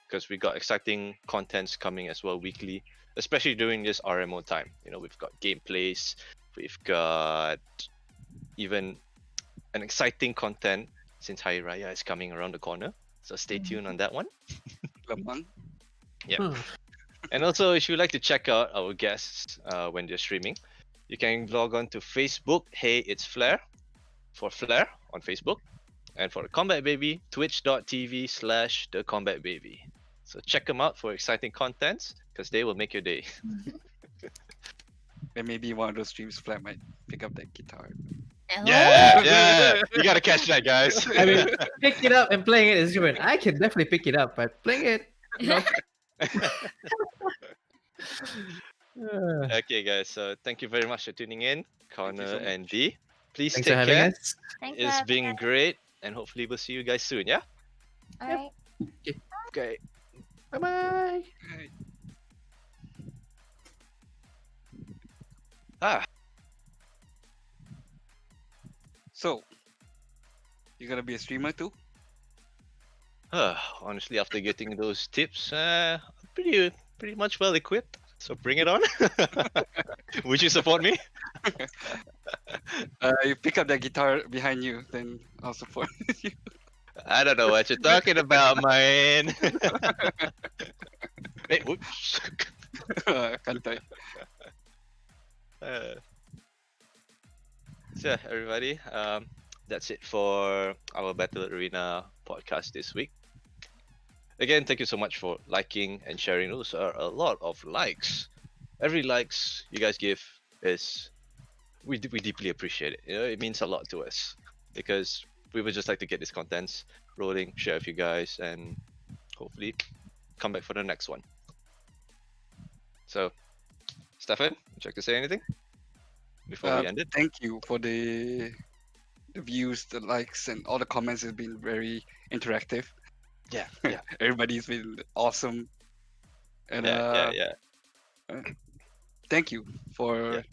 because we got exciting contents coming as well weekly, especially during this RMO time. You know, we've got gameplays, we've got even an exciting content since Hari Raya is coming around the corner. So stay tuned on that one. Lamang. Yeah. And also, if you'd like to check out our guests when they're streaming, you can log on to Facebook. Hey, it's Flair for Flair on Facebook. And for the Combat Baby, twitch.tv/the Combat Baby. So check them out for exciting contents because they will make your day. And maybe one of those streams, Flat might pick up that guitar. Yeah. You gotta catch that, guys. I mean, pick it up and playing it is different. I can definitely pick it up, but playing it, no. Okay, guys. So thank you very much for tuning in, Connor so and much. D. Please Thanks for take having care. us. Thanks for It's having been us. great, and hopefully we'll see you guys soon. Yeah. All right. Okay. Bye bye. Ah. So, you gonna be a streamer too? Honestly, after getting those tips, I'm pretty much well equipped. So bring it on. Would you support me? You pick up that guitar behind you, then I'll support you. I don't know what you're talking about, man. Hey, whoops. Kantay. So everybody, that's it for our Battle Arena podcast this week. Again, thank you so much for liking and sharing. Those are a lot of likes. Every likes you guys give is we deeply appreciate it. You know, it means a lot to us because we would just like to get these contents rolling, share with you guys, and hopefully come back for the next one. So, Stefan, would you like to say anything before we end it? Thank you for the views, the likes, and all the comments have been very interactive. Yeah. Everybody's been awesome. And Yeah. thank you for Yeah.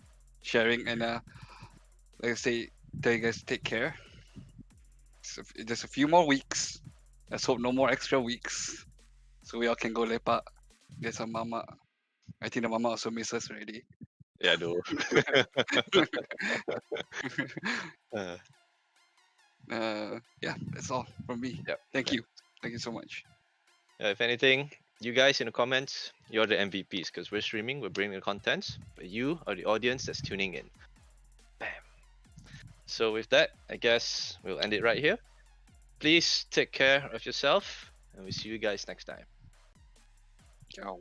sharing. And like I say, tell you guys take care. So just a few more weeks. Let's hope no more extra weeks, so we all can go lepak, get some mama. I think the mama also miss us already. Yeah, no. Yeah, that's all from me. Yep. Thank you so much. If anything, you guys in the comments, you're the MVPs because we're streaming, we're bringing the contents, but you are the audience that's tuning in. Bam. So with that, I guess we'll end it right here. Please take care of yourself, and we'll see you guys next time. Ciao.